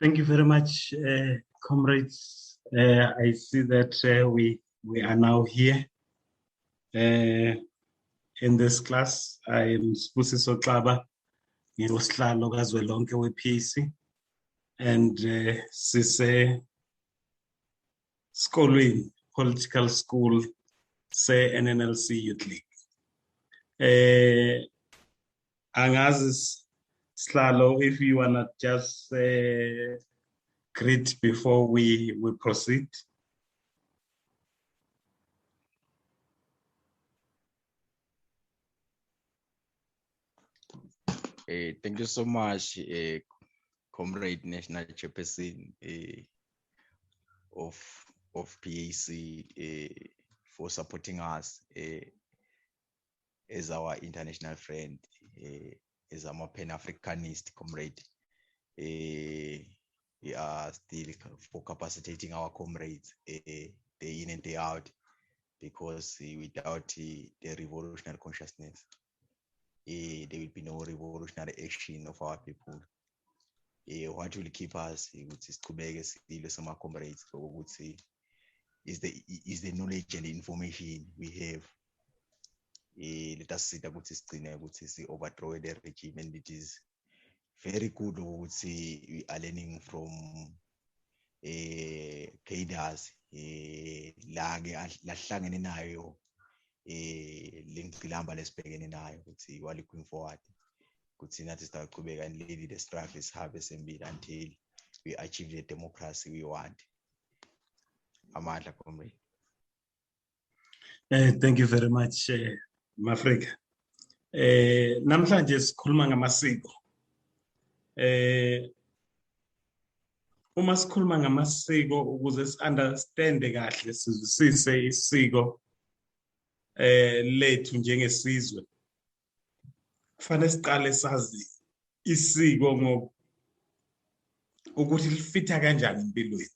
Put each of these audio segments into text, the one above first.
Thank you very much, comrades. I see that we are now here in this class. I am Sbusiso Xaba, ngiyosihlalo kazwelonke we-PAC, and sise skolweni political school se-NNLC Youth League. Angazi Slalo, if you wanna just greet before we proceed. Thank you so much, Comrade National Chairperson of PAC for supporting us as our international friend, as our Pan-Africanist comrade. We are still for capacitating our comrades day in and day out, because without the revolutionary consciousness, there will be no revolutionary action of our people. What will keep us is some comrades is the knowledge and the information we have. Let us see that overthrow the regime, and it is very good. We are learning from cadres lahlangene nayo lengqilamba lesibhekene nayo ukuthi we are looking forward ukuthi nathi sitaqhubeka and lead the struggle sihambe sembili until we achieve the democracy we want. Amandla, comrade. Thank you very much, Mafrika. Namhlanje sikhuluma ngamasiko. Uma sikhuluma ngamasiko ukuze si-understande kahle, sizwisise isiko lethu njengesizwe, kufanele siqale sazi isiko ukuthi lifitha kanjani empilweni.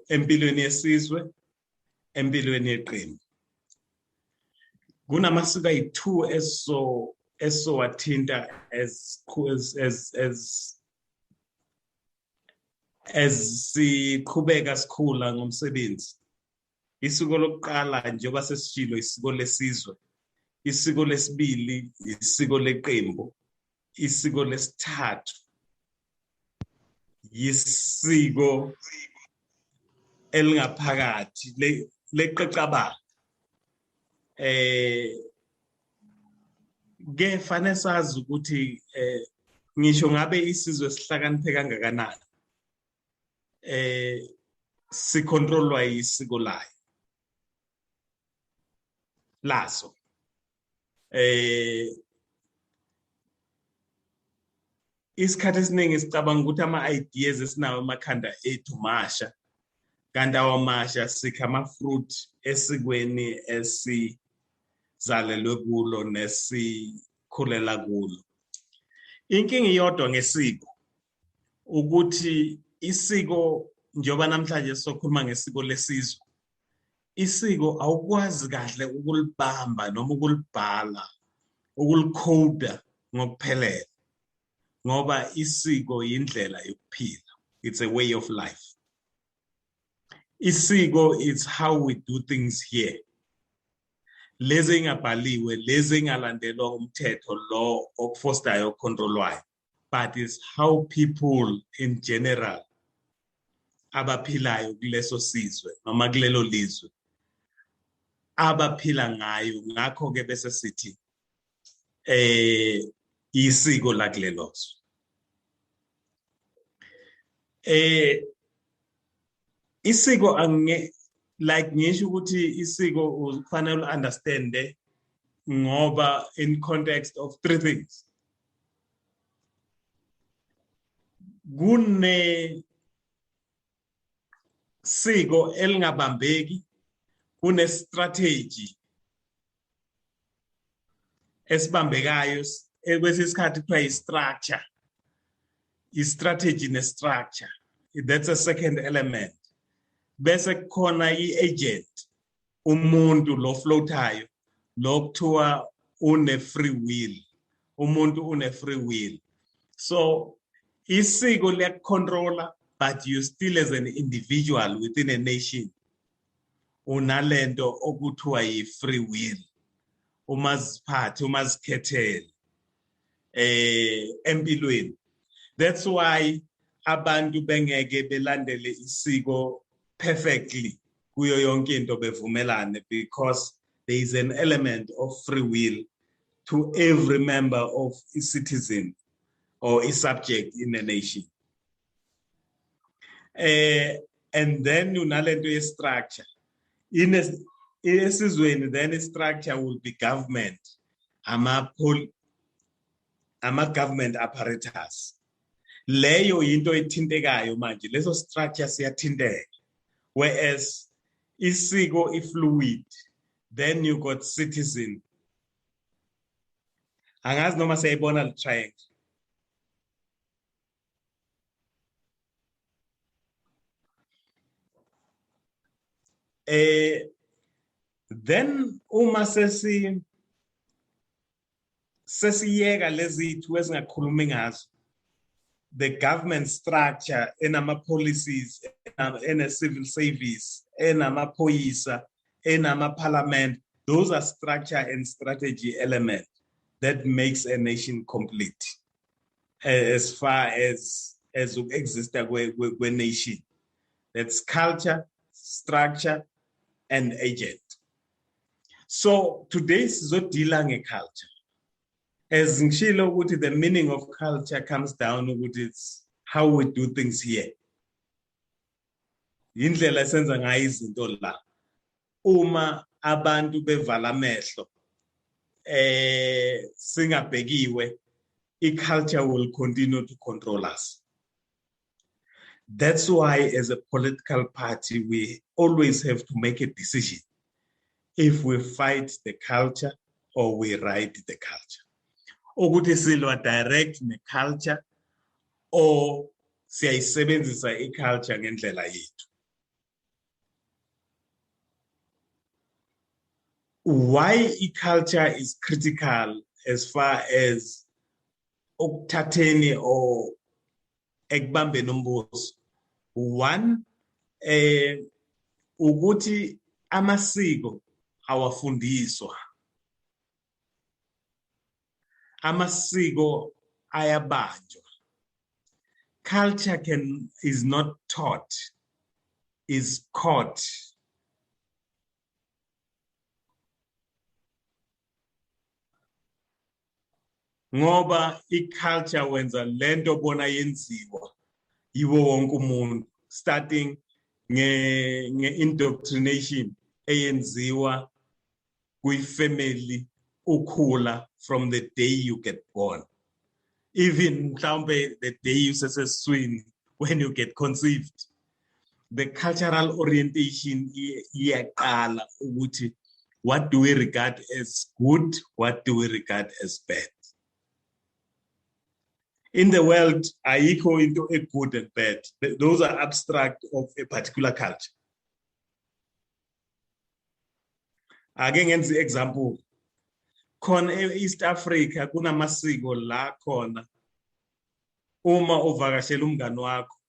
Empilweni yesizwe, empilweni yeqembu. Kunamasiko ayi-2 esowathinta as siqhubeka sikhula ngomsebenzi. Isiko lokuqala njengoba sesishilo isiko lesizwe, isiko lesibili isiko leqembu, isiko lesithathu yisiko elingaphakathi leqeqaba. Ke fanele sazi ukuthi ngisho ngabe isizwe sihlakaniphe kangakanani, sicontrolwa isiko laso. Isikhathi esiningi sicabanga ukuthi ama-ideas esinawo emakhanda ethu masha, kanti awamasha sikha ama-fruit esikweni esizalelwe kulo nesikhulela kulo. Inkinga iyodwa ngesiko ukuthi isiko, njengoba namhlanje sokhuluma ngesiko lesizwe, isiko awukwazi kahle ukulibamba noma ukulibhala, ukulikhoda ngokuphelele, ngoba isiko yindlela yokuphila. It's a way of life. Isiko is how we do things here. Lezi ingabhaliwe, lezi ingalandelwa umthetho lo okufostayo ocontrolwayo, but it's how people in general abaphilayo kuleso sizwe noma kulelo lizwe abaphila ngayo. Ngakho ke bese sithi isiko lakulelo zwe. Isiko like ngisho ukuthi isiko ufanele understand ngoba in context of 3 things. Kune siko elingabambeki, kune strategy esibambekayo kwesikhathi kuthiwa i-structure. I-strategy ne-structure, that's a second element. Bese kukhona i-agent, umuntu lo floatayo, lo kuthiwa une free will. Umuntu une free will. So Isiko liyakucontrola, but you still as an individual within a nation unalento okuthiwa yi-free will, umaziphathe, umazikhethele empilweni. That's why abantu bengeke belandele isiko perfectly kuyo yonke into bevumelane, because there is an element of free will to every member of a citizen or a subject in a nation. And then unalento structure. In esizweni, then a structure will be government, government apparatus. Leyo into ethintekayo manje, leso structure siyathinteka. Whereas isiko ifluid, then you got citizen. Angazi noma siyayibona le triangle. Then uma sesiyeka lezithu esingakhulumi ngazo, the government structure enama policies, ena civil service, enama phoyisa, enama parliament, those are structure and strategy element that makes a nation complete as far as exist kwe nation. That's culture, structure, and agent. So today sizodila ngeculture. As ngishilo ukuthi the meaning of culture comes down ukuthi it's how we do things here. Indlela esenza ngayo izinto la. Uma abantu bevala amehlo singabhekiwe, culture will continue to control us. That's why as a political party we always have to make a decision if we fight the culture or we ride the culture. Ukuthi silwa direct ne-culture or siyayisebenzisa i-culture ngendlela yethu. Why i-culture is critical as far as ukuthatheni or ekubambeni umbuso? One, ukuthi amasiko awafundiswa. Amasiko ayabanjwa. Culture is not taught, is caught. Ngoba i-culture wenza lento bona yenziwa yiwo wonke umuntu, starting nge-indoctrination eyenziwa kwi-family ukhula from the day you get born. Even mhlawumbe the day you seseswini, when you get conceived. The cultural orientation iyaqala ukuthi what do we regard as good, what do we regard as bad. In the world, ayikho into good and bad. Those are abstract of a particular culture. Ake ngenze example. Khona e-East Africa kunamasiko la khona uma uvakashela umngani wakho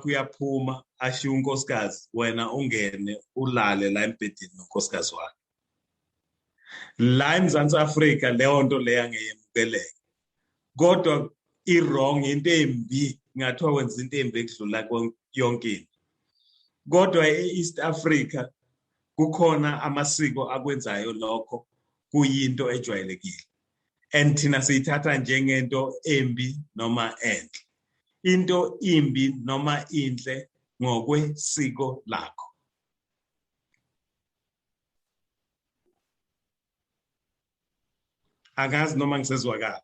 uyaphuma ashiya unkosikazi, wena ungene ulale la embedeni nonkosikazi wakhe. La eMzansi Afrika leyo nto leya ngeyemukeleke. Kodwa i-wrong into embi, ngathiwa wenza into embi ekudlula yonke into. Kodwa e-East Africa kukhona amasiko akwenzayo lokho kuyinto ejwayelekile. And thina siyithatha njengento embi noma enhle. Into imbi noma inhle ngokwesiko lakho. Angazi noma ngisezwakala.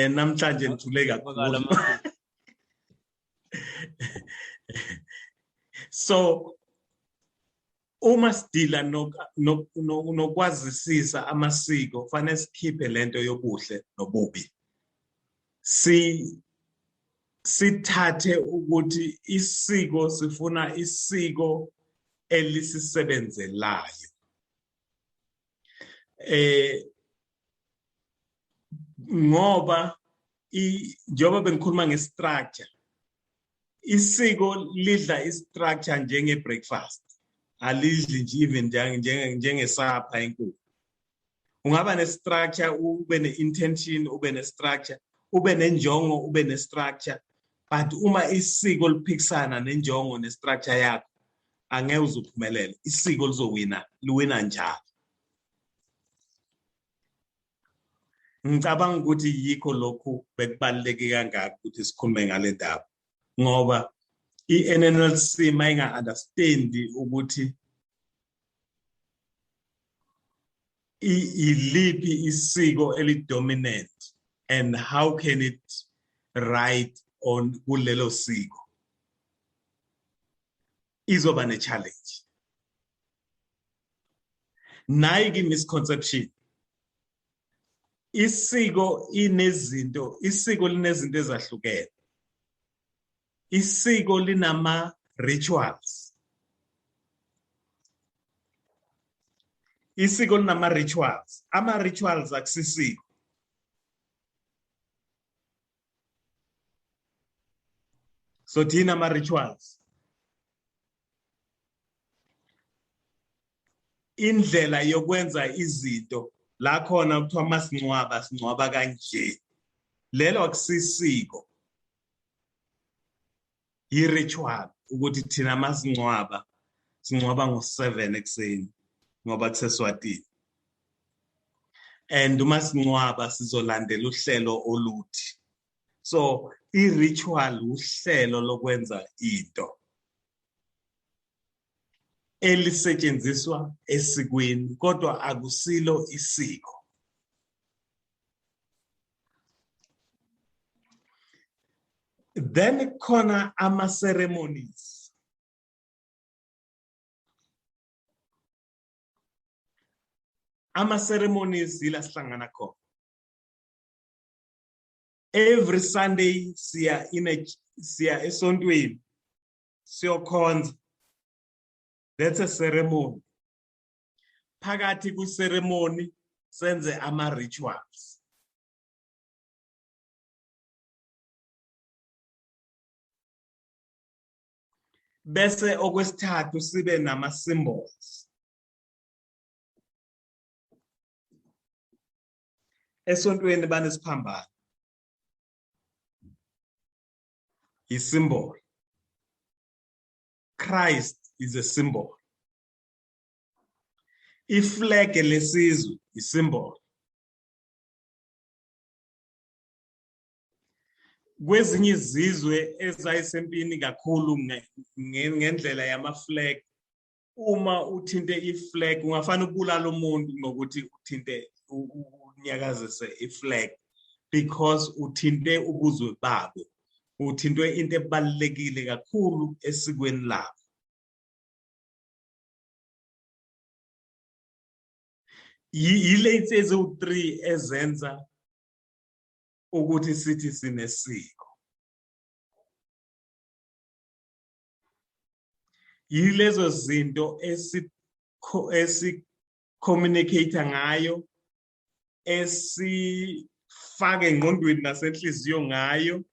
Namhlanje ngithule kakhulu. So uma sidila nokwazisisa amasiko, fanele sikhiphe lento yobuhle nobubi. Sithathe ukuthi isiko sifuna isiko elisisebenzelayo. ngoba njengoba bengikhuluma ngestructure, isiko lidla istructure njenge-breakfast, alidli nje even njengesapha enkulu. Ungaba ne-structure, ube ne-intention, ube ne-structure, ube nenjongo, ube ne-structure, but uma isiko liphikisana nenjongo ne-structure yakho, angeke uzuphumelele. Isiko liwina njalo. Ngicabanga ukuthi yikho lokhu bekubaluleke kangaka ukuthi sikhulume ngale ndaba, ngoba i-NNLC mayinga understand ukuthi iliphi isiko elidominant and how can it ride on kulelo siko, izoba ne-challenge. Nayi misconception. Isiko linezinto ezahlukene. Isiko linama rituals. Isiko linama rituals. Ama rituals akusisiko. So thina ama rituals. Indlela yokwenza izinto la khona kuthiwa masingcwaba singcwaba kanje. Lelo akusisiko. I-ritual ukuthi thina masingcwaba singcwaba ngo-7 ekseni ngoba kuseSwatini. And uma singcwaba sizolandela uhlelo oluthi. So i-ritual uhlelo lokwenza into elisetshenziswa esikweni kodwa akusilo isiko. Then khona ama-ceremonies. Ama-ceremonies ila sihlangana khona. Every Sunday siya esontweni siyokhonza. That's a ceremony. Phakathi ku-ceremony senze ama-rituals. Bese okwesithathu sibe nama-symbols. Esontweni banesiphambano. I-symbol. Christ is a symbol. Iflag lesizwe i-symbol. Kwezinye izizwe ezayisempini kakhulu ngendlela yama-flag, uma uthinte i-flag ungafana ubulala umuntu ngokuthi uthinte unyakazise i-flag because uthinte ubuzwe babo. Uthintwe into ebalulekile kakhulu esikweni labo. Yile insizwe 3 ezenza ukuthi sithi sinesiko. Yilezo zinto communicate ngayo, esifake engqondweni nasenhliziyo ngayo,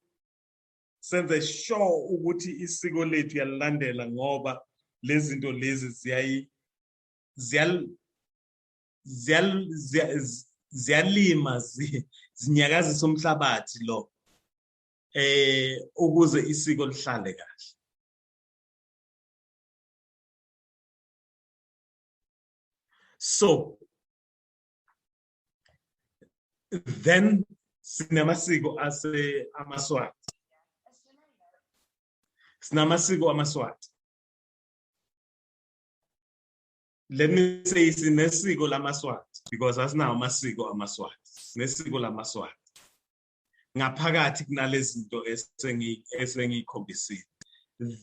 senze sure ukuthi isiko lethu yalilandela ngoba lezi zinto lezi ziyalima zinyakazisa umhlabathi lo ukuze isiko lihlale kahle. So then sinamasiko amaswati. Sinamasiko amaswati. Let me say sinesiko lamaswati because asinawo amasiko amaswati. Sinesiko lamaswati. Ngaphakathi kunalezi zinto esengikhombisile.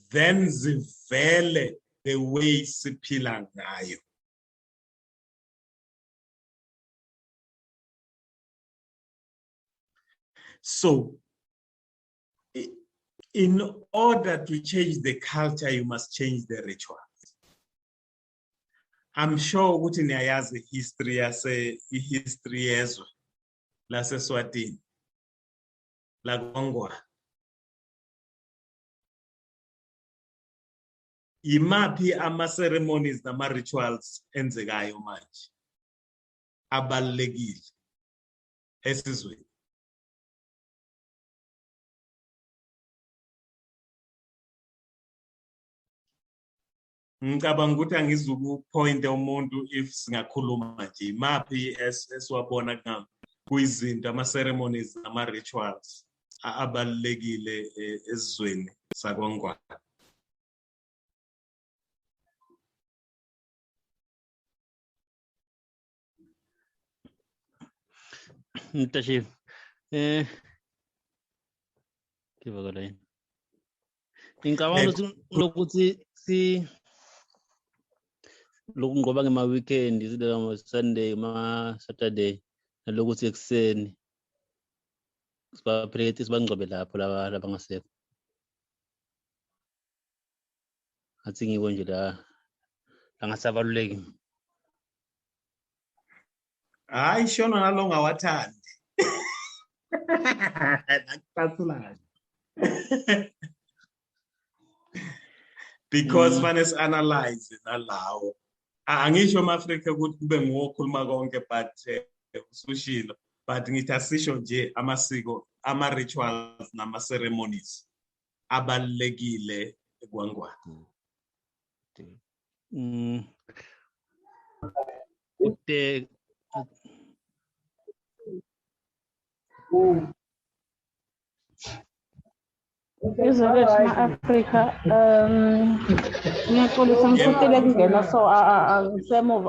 Then zivele the way siphila ngayo. So in order to change the culture, you must change the rituals. I'm sure ukuthi niyayazi history yezwe laseSwatini la Kwangwa. Imaphi ama-ceremonies nama-rituals enzekayo manje abalulekile esizweni? Ngicabanga ukuthi angizukupointe umuntu if singakhuluma nje imaphi esiwabona kuyizinto ama-ceremonies nama-rituals abalulekile esizweni saKwangwa. Mtashifu kivakala yini ngicabanga lokuthi lokhu ngoba ngema-weekend Sunday ma-Saturday nalokuthi ekuseni sibaphethe sibangcwabe lapho laba ngasekho athi ngiko nje la ngasabaluleki. Hayi shona nalo ngawathandi. Nakucathula. Because fanele analyze nalawo. Angisho ama-Afrika ukuthi kube ngokhuluma konke but usushilo but ngithi asisho nje amasiko ama-rituals nama-ceremonies abalulekile eKwangwa. Izolo ema-Afrika ngiyaxolisa ngisukile kungena so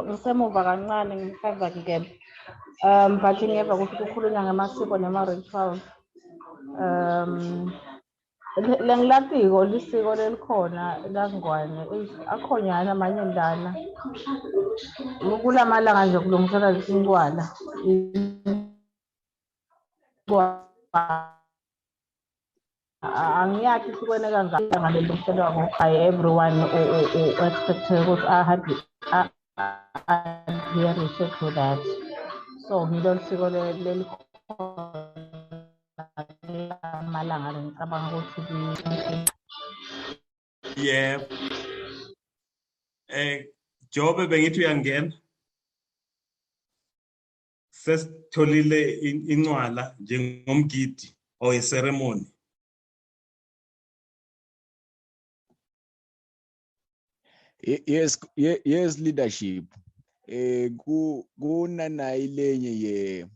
ngisemuva kancane ngihamba kungena but ngiyeva ukuthi kukhulunywa ngamasiko nama-rituals lengilatiko lisiko lelikhona laNgwane akhonyana amanye ndana kulamalanga nje kulungiselwa incwala angiyathi sikwene kangaka ngalelungiselwa ngohayi everyone expected ukuthi adhere to that so ngilolu siko lelikhona amalanga ngicabanga ukuthi yeah Jobe bengithi uyangena sesitholile incwala njengomgidi or iceremony. Yes, leadership. Kunana ilenye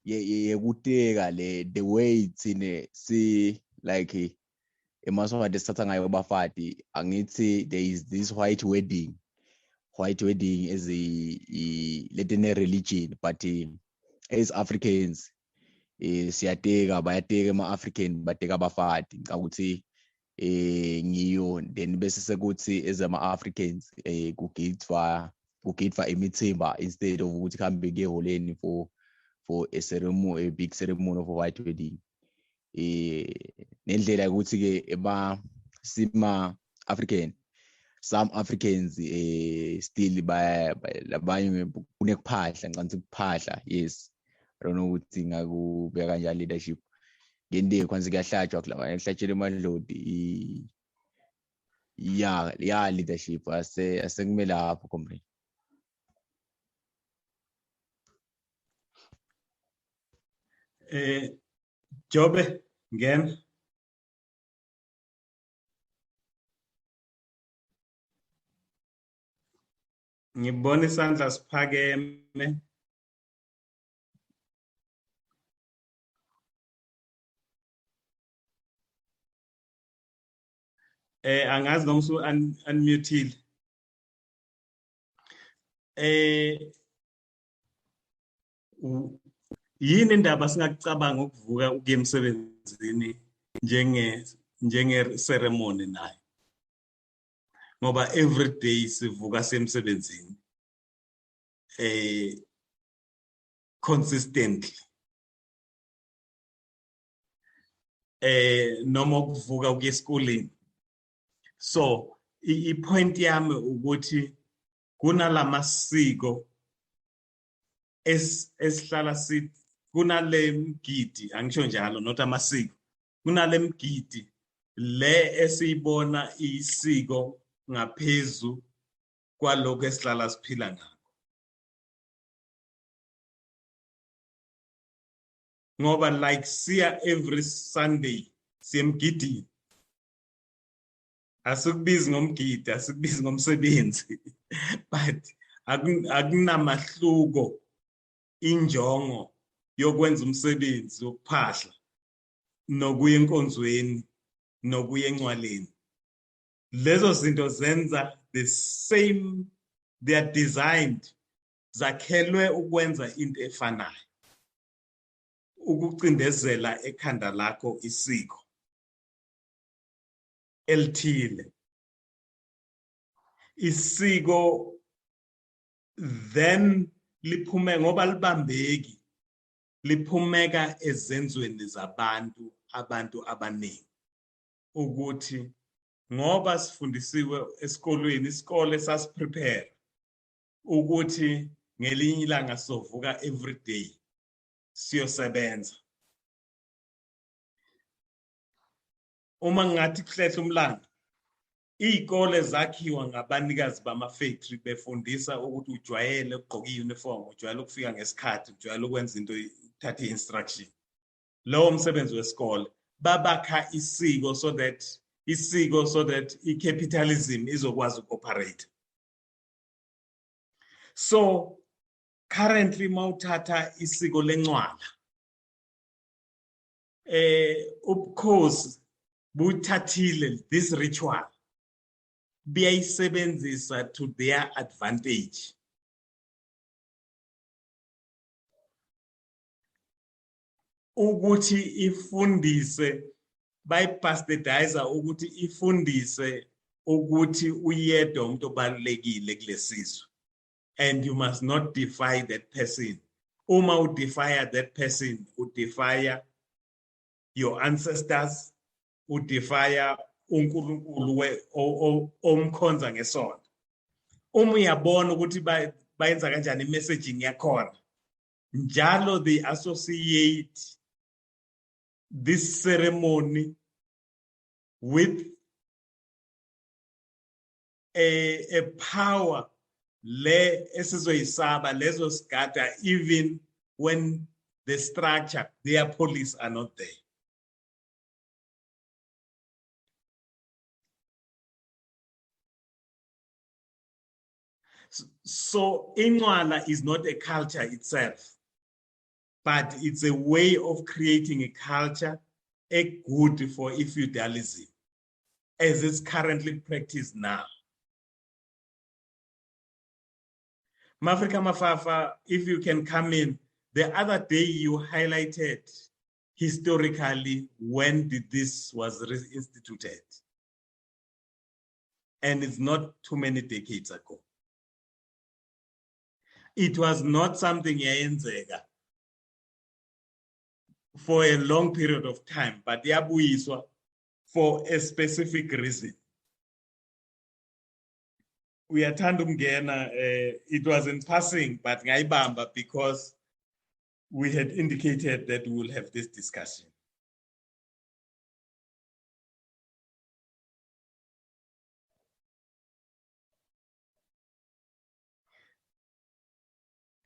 ye kuteka the way it's in see like emaswati esithatha ngayo abafati angithi there is this white wedding is a religion but as Africans siyateka bayateka ama-African bateka abafati ngikuthi ngiyo then bese sekuthi as ama-Africans kugidwa imithimba instead of ukuthi kuhambe kuyeholeni for a ceremony, a big ceremony of a white wedding. Nendlela ukuthi ke African, some Africans still labanye kunekuphahla ngicabanga ukuphahla. Yes, I don't know ukuthi ngakubeka kanjani leadership ngende kwanze kuyahlatshwa kulaba ehlatshela emadlodi ya leadership asekumele lapho comrade. Jobe ngena ngibona isandla siphakeme. Angazi noma usu unmuteile. Yini indaba singakucabanga ukuvuka ukuya emsebenzini njenge ceremony nayo? Ngoba every day sivuka semsebenzini consistently. Noma ukuvuka ukuya esikoleni. So i-point yami ukuthi kunalamasiko esihlala sithi kunale mgidi, angisho njalo not amasiko, kunale mgidi le esiyibona isiko ngaphezu kwalokho esihlala siphila ngakho. Ngoba like siya every Sunday siyemgidini, asikubizi ngomgidi, asikubizi ngomsebenzi, but akunamahluko injongo yokwenza umsebenzi wokuphahla nokuya enkonzweni nokuya encwaleni. Lezo zinto zenza the same, they are designed, zakhelwe ukwenza into efanayo, ukucindezela ekhanda lakho isiko elithile. Isiko then liphume ngoba libambeki, liphumeka ezenzweni zabantu, abantu abaningi, ukuthi ngoba sifundisiwe esikolweni, isikole sasiprepare ukuthi ngelinye ilanga sovuka every day siyosebenza. Uma ngathi kuhlethe umlando, izikole zakhiwa ngabanikazi bama-factory befundisa ukuthi ujwayele ukugqoka i-uniform, ujwayele ukufika ngesikhathi, ujwayele ukwenza into, uthathe i-instruction. Lowo msebenzi wesikole babakha isiko so that i-capitalism izokwazi uku-operate. So currently mawuthatha isiko lencwala, ubukhosi buthathile this ritual biyayisebenzisa to their advantage. Ukuthi ifundise, bayipastedize ukuthi ifundise ukuthi uyedwa umuntu obalulekile kulesizwe, and you must not defy that person. Uma udefy that person, udefy your ancestors, udefy uNkulunkulu omkhonza ngesonto. Uma uyabona ukuthi bayenza kanjani i-messaging yakhona, njalo they associate this ceremony with a power le esizoyisaba, lezo sigada, even when the structure, their police are not there. So Inwala is not a culture itself, but it's a way of creating a culture, a good for feudalism, as it's currently practiced now. Mafrika Mafafa, if you can come in, the other day you highlighted historically when this was reinstituted, and it's not too many decades ago. It was not something yayenzeka for a long period of time, but yabuyiswa for a specific reason. Uyathanda ukungena, it was in passing, but ngayibamba because we had indicated that we will have this discussion.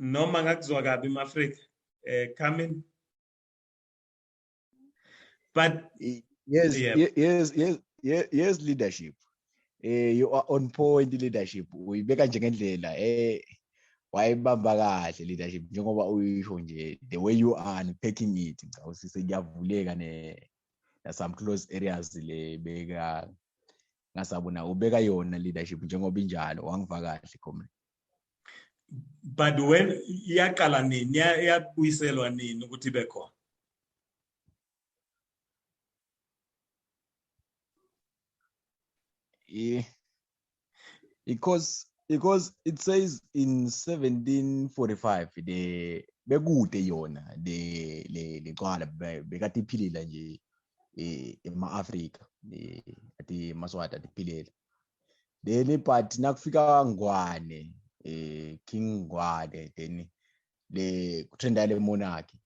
Noma ngakuzwa kabi mafrika, come in. But yes, yeah. yes, leadership. You are on point, leadership. Uyibeka njengendlela wayibamba kahle leadership njengoba uyisho nje, the way you are unpacking it, ngawusise kuyavuleka na some close areas le beka ngasabona ubeka yona leadership njengoba injalo, wangiva kahle comrade. But when iyaqala nini, yabuyiselwa nini ukuthi ibe khona? Yeah, because it says in 1745 the bekude yona le qala bekade iphilile nje ema-Afrika ati maswati atiphilela, then but nakufika Ngwane King Ngwane, then the trend monarchy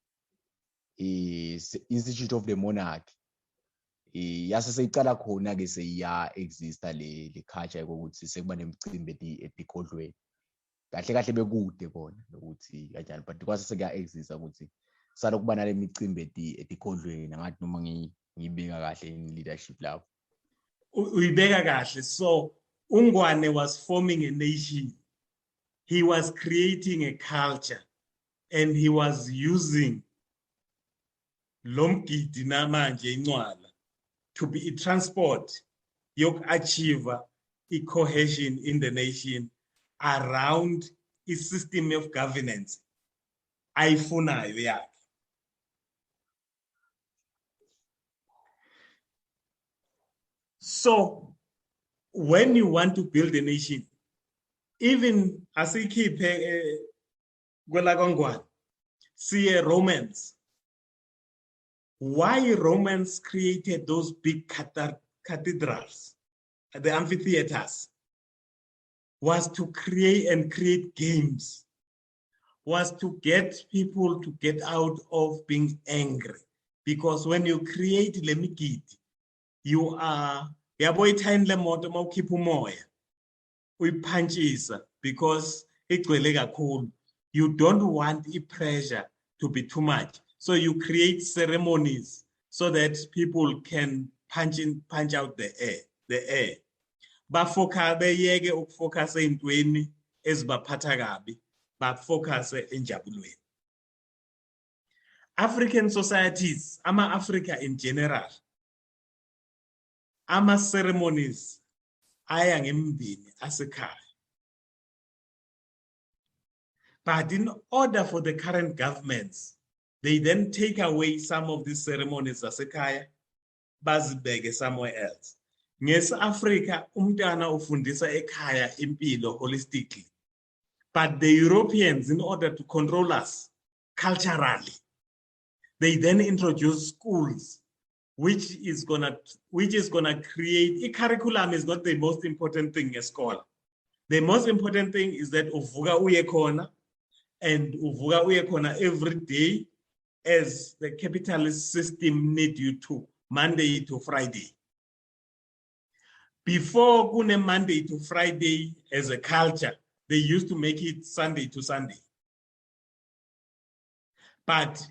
is Institute of the Monarchy. Yase seyiqala khona ke seyiya exista le culture yokuthi sekuba nemicimbi etikhodlweni. Kahle kahle bekude kona ukuthi kanjani, but kwase sekuya exista ukuthi sala kuba nale micimbi etikhodlweni ngathi noma ngibeka kahle in leadership lapho. Uyibeka kahle. So uNgwane was forming a nation. He was creating a culture, and he was using lomgidi namanje incwala to be a transport achieve a cohesion in the nation around a system of governance ayifunayo yakhe. So when you want to build a nation, even asikhiphe kwela kaNgwane, see Romans. Why Romans created those big cathedrals, the amphitheaters, was to create games, was to get people to get out of being angry. Because when you create lemikiti, you are yaboyithayini lemoto mawukhipha umoya uyiphantshisa because igcwele kakhulu. You don't want the pressure to be too much. So you create ceremonies so that people can punch out the air. Bafoka beyeke ukufocus entweni ezibaphatha kabi, bafocus enjabulweni. African societies, ama-Africa in general, ama-ceremonies aya ngemndeni asekhaya. But in order for the current governments, they then take away some of these ceremonies asekhaya, bazibeke somewhere else. Nges-Africa, umntwana ufundisa ekhaya impilo holistically. But the Europeans, in order to control us culturally, they then introduce schools, which is gonna create a curriculum. Is not the most important thing as scholar. The most important thing is that uvuka uye khona, and uvuka uye khona every day as the capitalist system need you to, Monday to Friday. Before kune Monday to Friday as a culture, they used to make it Sunday to Sunday. But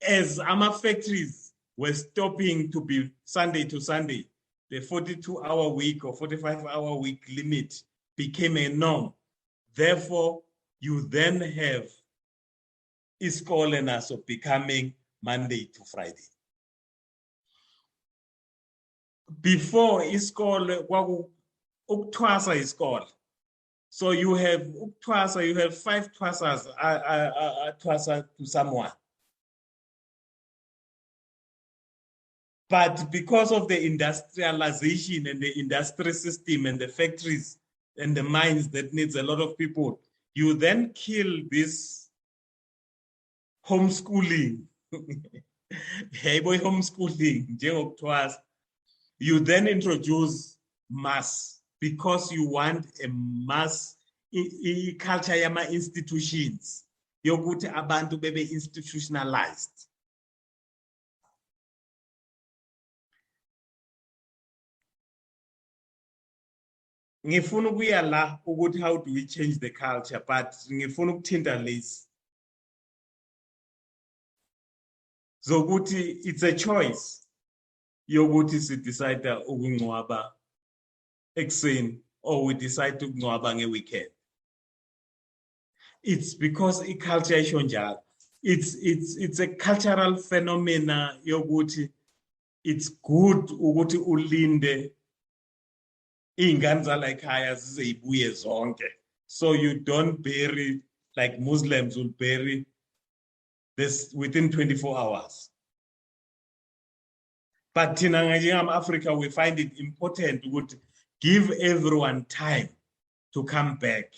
as our factories were stopping to be Sunday to Sunday, the 42-hour week or 45-hour week limit became a norm. Therefore, you then have isikole of becoming Monday to Friday. Before isikole ukuthwasa isikole. So you have ukuthwasa, you have 5 thwasas thwasa to someone. But because of the industrialization and the industry system and the factories and the mines that needs a lot of people, you then kill this homeschooling. Hey boy, homeschooling. You then introduce mass because you want a mass culture yama institutions. Yokuthi abantu bebe institutionalized. Ngifuna ukuya la ukuthi how do we change the culture, but ngifuna ukuthinta lezi. Zokuthi it's a choice yokuthi si decide ukungcwaba ekseni or we decide ukungcwaba ngeweekend. It's because culture isho njalo. It's a cultural phenomena yokuthi it's good ukuthi ulinde ingane zala ekhaya zizeyibuye zonke. So you don't bury like Muslims will bury this within 24 hours. But thina njengama-Africa, we find it important to give everyone time to come back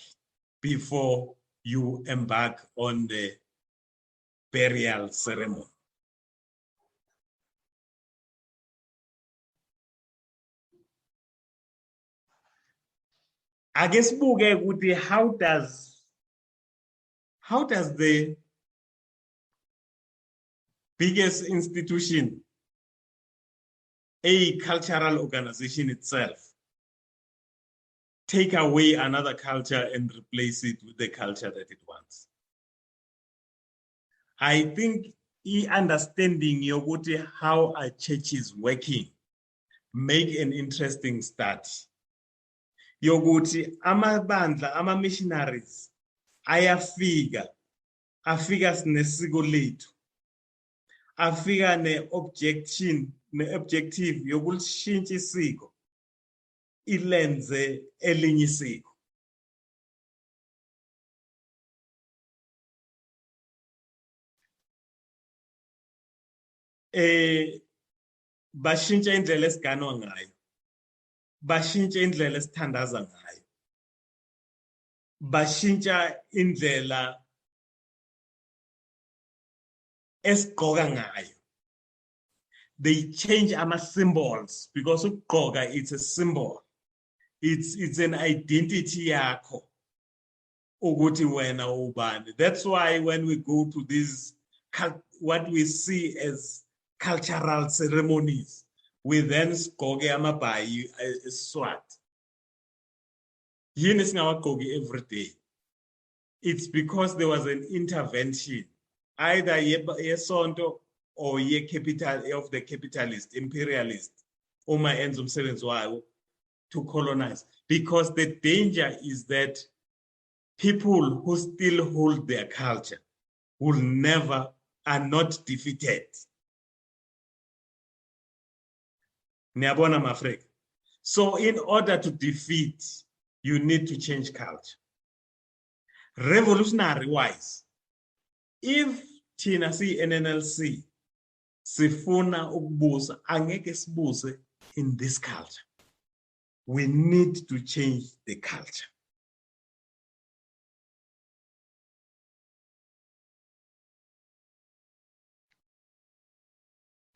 before you embark on the burial ceremony. I guess how does how does the biggest institution, a cultural organization itself, take away another culture and replace it with the culture that it wants? I think understanding how a church is working make an interesting start. Yoguti amabandla, missionaries, afika sinesiko lethu, afika ne-objective yokulishintsha isiko ilenze elinye isiko. Bashintsha indlela esiganwa ngayo, bashintsha indlela esithandaza ngayo, bashintsha indlela esigqoka ngayo. They change our symbols because ukugqoka, it's a symbol. It's an identity yakho ukuthi wena ubani. That's why when we go to these what we see as cultural ceremonies, we then sigqoke amabhayi eSwati. Yini singawagqoki every day? It's because there was an intervention, either yesonto or capital of the capitalist, imperialist, uma enza umsebenzi wayo to colonize. Because the danger is that people who still hold their culture are not defeated. Niyabona mafrika. So in order to defeat, you need to change culture. Revolutionary wise, if thina NNLC sifuna ukubusa, angeke sibuse in this culture. We need to change the culture.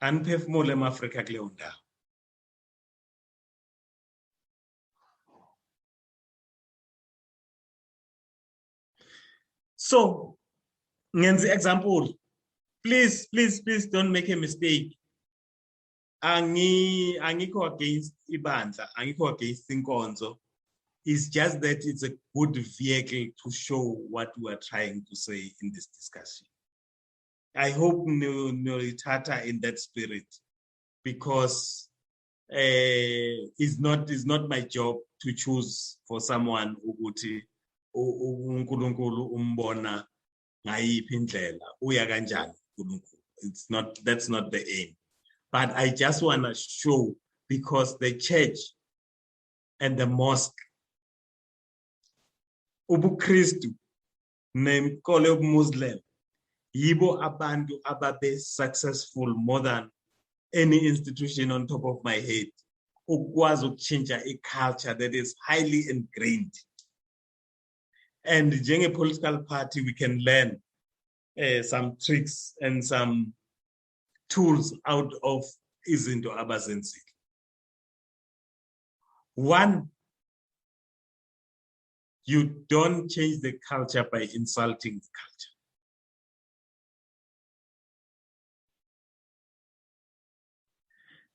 Anphefumule emaAfrika kuleyo ndawo. So, ngenzi example. Please don't make a mistake. Angikho against ibandla, angikho against inkonzo. It's just that it's a good vehicle to show what we are trying to say in this discussion. I hope Tata in that spirit, because it's not my job to choose for someone ukuthi uNkulunkulu umbona ngayiphi indlela uya kanjani uNkulunkulu. That's not the aim. But I just want to show, because the church and the mosque, ubuKristu nemkole ubuMuslim, yibo abantu ababe successful more than any institution on top of my head. Ukwazi ukuchinja a culture that is highly ingrained. And during a political party, we can learn some tricks and some tools out of izinto abazenzile. One, you don't change the culture by insulting the culture.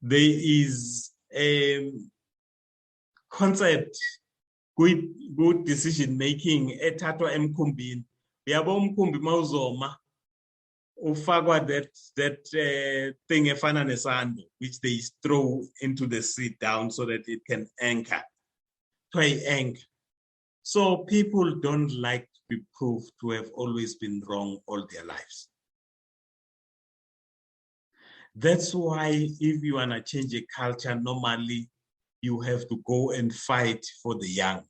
There is a concept, good decision making ethathwa emkhumbini. Uyabo umkhumbi mawuzoma ufakwa that thing efana nesando, which they throw into the sea down so that it can anchor. Try anchor. So people don't like to be proved to have always been wrong all their lives. That's why if you want to change a culture, normally you have to go and fight for the young.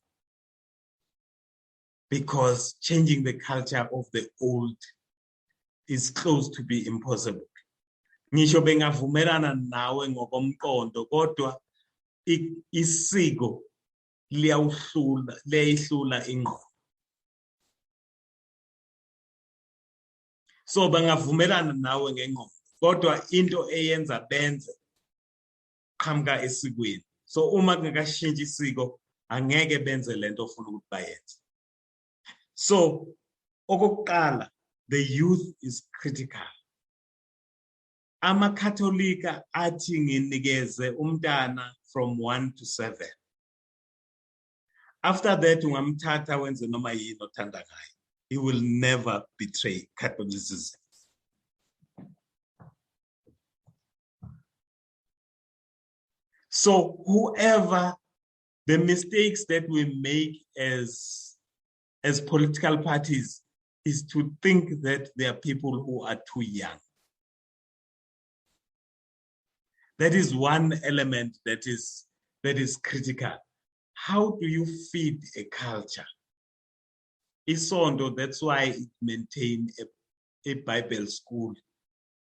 Because changing the culture of the old is close to be impossible. Ngisho bengavumelana nawe ngokomqondo, kodwa isiko liyayihlula ingqondo. So bangavumelana nawe ngengqondo, kodwa into eyenza benze qhamuka esikweni. So uma kungakashintshi isiko, angeke benze lento ofuna ukuthi bayenze. So Okokuqala, the youth is critical. AmaKatolika athi nginikeze umntana from 1 to 7. After that, ungamthatha wenze noma yini othanda ngayo. He will never betray Catholicism. So whoever, the mistakes that we make as political parties is to think that there are people who are too young. That is one element that is critical. How do you feed a culture? Isondo, that's why it maintained a Bible school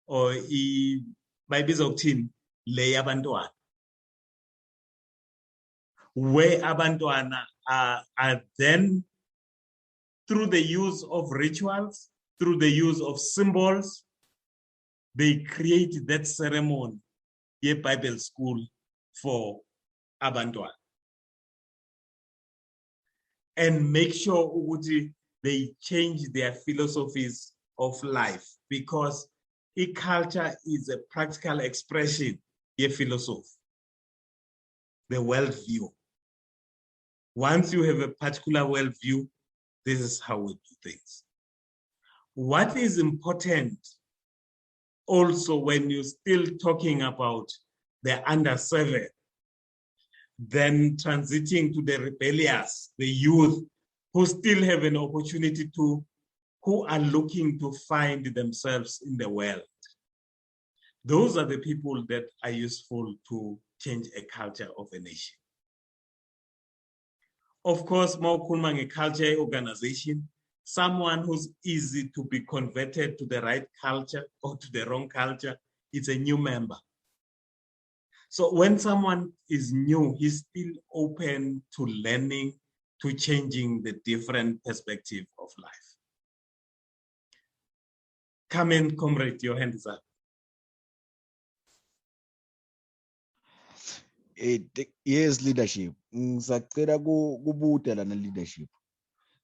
or a Bible team lay abantwana, where abantwana are then, through the use of rituals, through the use of symbols, they create that ceremony, a Bible school for abantwana. And make sure they change their philosophies of life, because a culture is a practical expression, a philosophy, the worldview. Once you have a particular worldview, this is how we do things. What is important also when you're still talking about the under 7, then transiting to the rebellious, the youth, who still have an opportunity to, who are looking to find themselves in the world. Those are the people that are useful to change a culture of a nation. Of course, more a culture organization, someone who's easy to be converted to the right culture or to the wrong culture, it's a new member. So when someone is new, he's still open to learning, to changing the different perspective of life. Come in, comrade, your hand is up. Yes, leadership. Ngisacela kubuta lana leadership.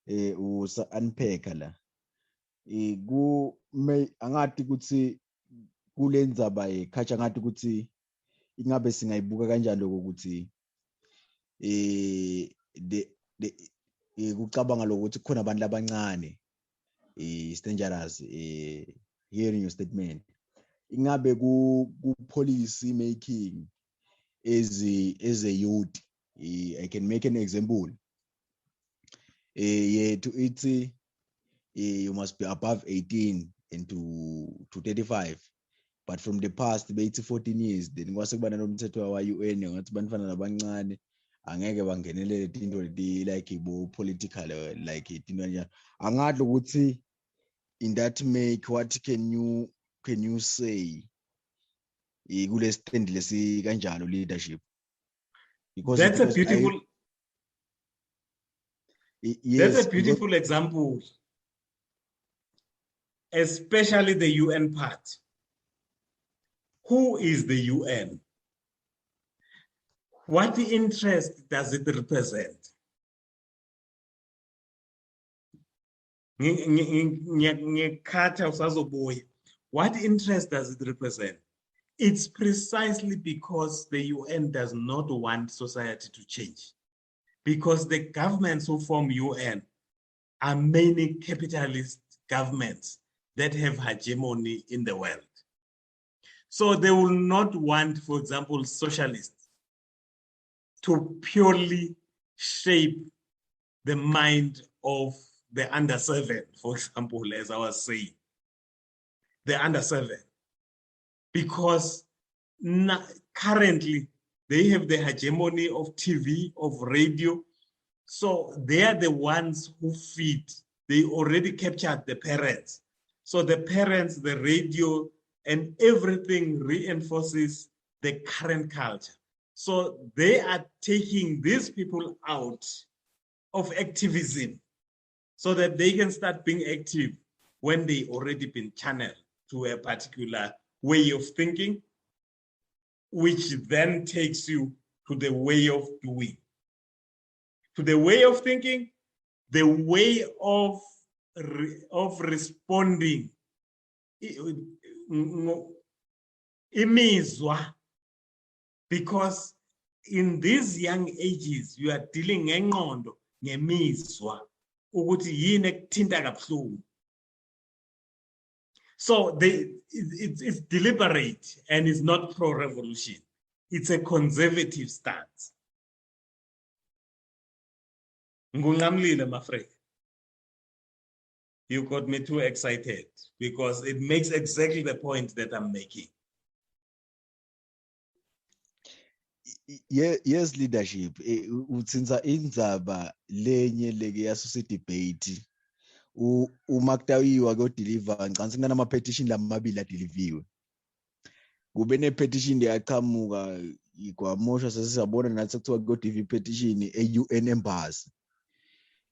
Usa unpack la. Angathi kuthi kulendzaba ekhacha ngathi kuthi ingabe singayibuka kanjalo ukuthi kucabanga lokuthi khona abantu labancane is dangerous hearing your statement. Ingabe ku policy making as a youth, I can make an example. To you must be above 18 and to 35. But from the past, maybe 14 years, then kwasekubana nomthetho wa UN ngathi banifana nabancane angeke bangenelele into like ibo political like it njalo. Angadlo ukuthi in that make, what can you say kule stand lesi kanjalo leadership? Because that's a beautiful that's a beautiful example, especially the UN part. Who is the UN? What interest does it represent? What interest does it represent? It's precisely because the UN does not want society to change. Because the governments who form UN are mainly capitalist governments that have hegemony in the world. So they will not want, for example, socialists to purely shape the mind of the under 7, for example, as I was saying, the under 7, because currently they have the hegemony of TV, of radio. So they are the ones who feed. They already captured the parents. So the parents, the radio, and everything reinforces the current culture. So they are taking these people out of activism so that they can start being active when they already been channeled to a particular way of thinking, which then takes you to the way of doing. To the way of thinking, the way of responding imizwa, because in these young ages you are dealing ngengqondo ngemizwa ukuthi yini ekuthinta kabuhlungu. So it's deliberate and it's not pro-revolution. It's a conservative stance. Ngungamlile, my friend. You got me too excited because it makes exactly the point that I'm making. Yes, leadership. Utsinza indzaba lenye leke yaso debate. Umaktawiwa go deliver ngicanga ngana ama petition lamabili adeliviwe. Kube ne petition yaqhamuka ikwamosha sesizabona nathi kuthiwa go DV petition e-UN embassy.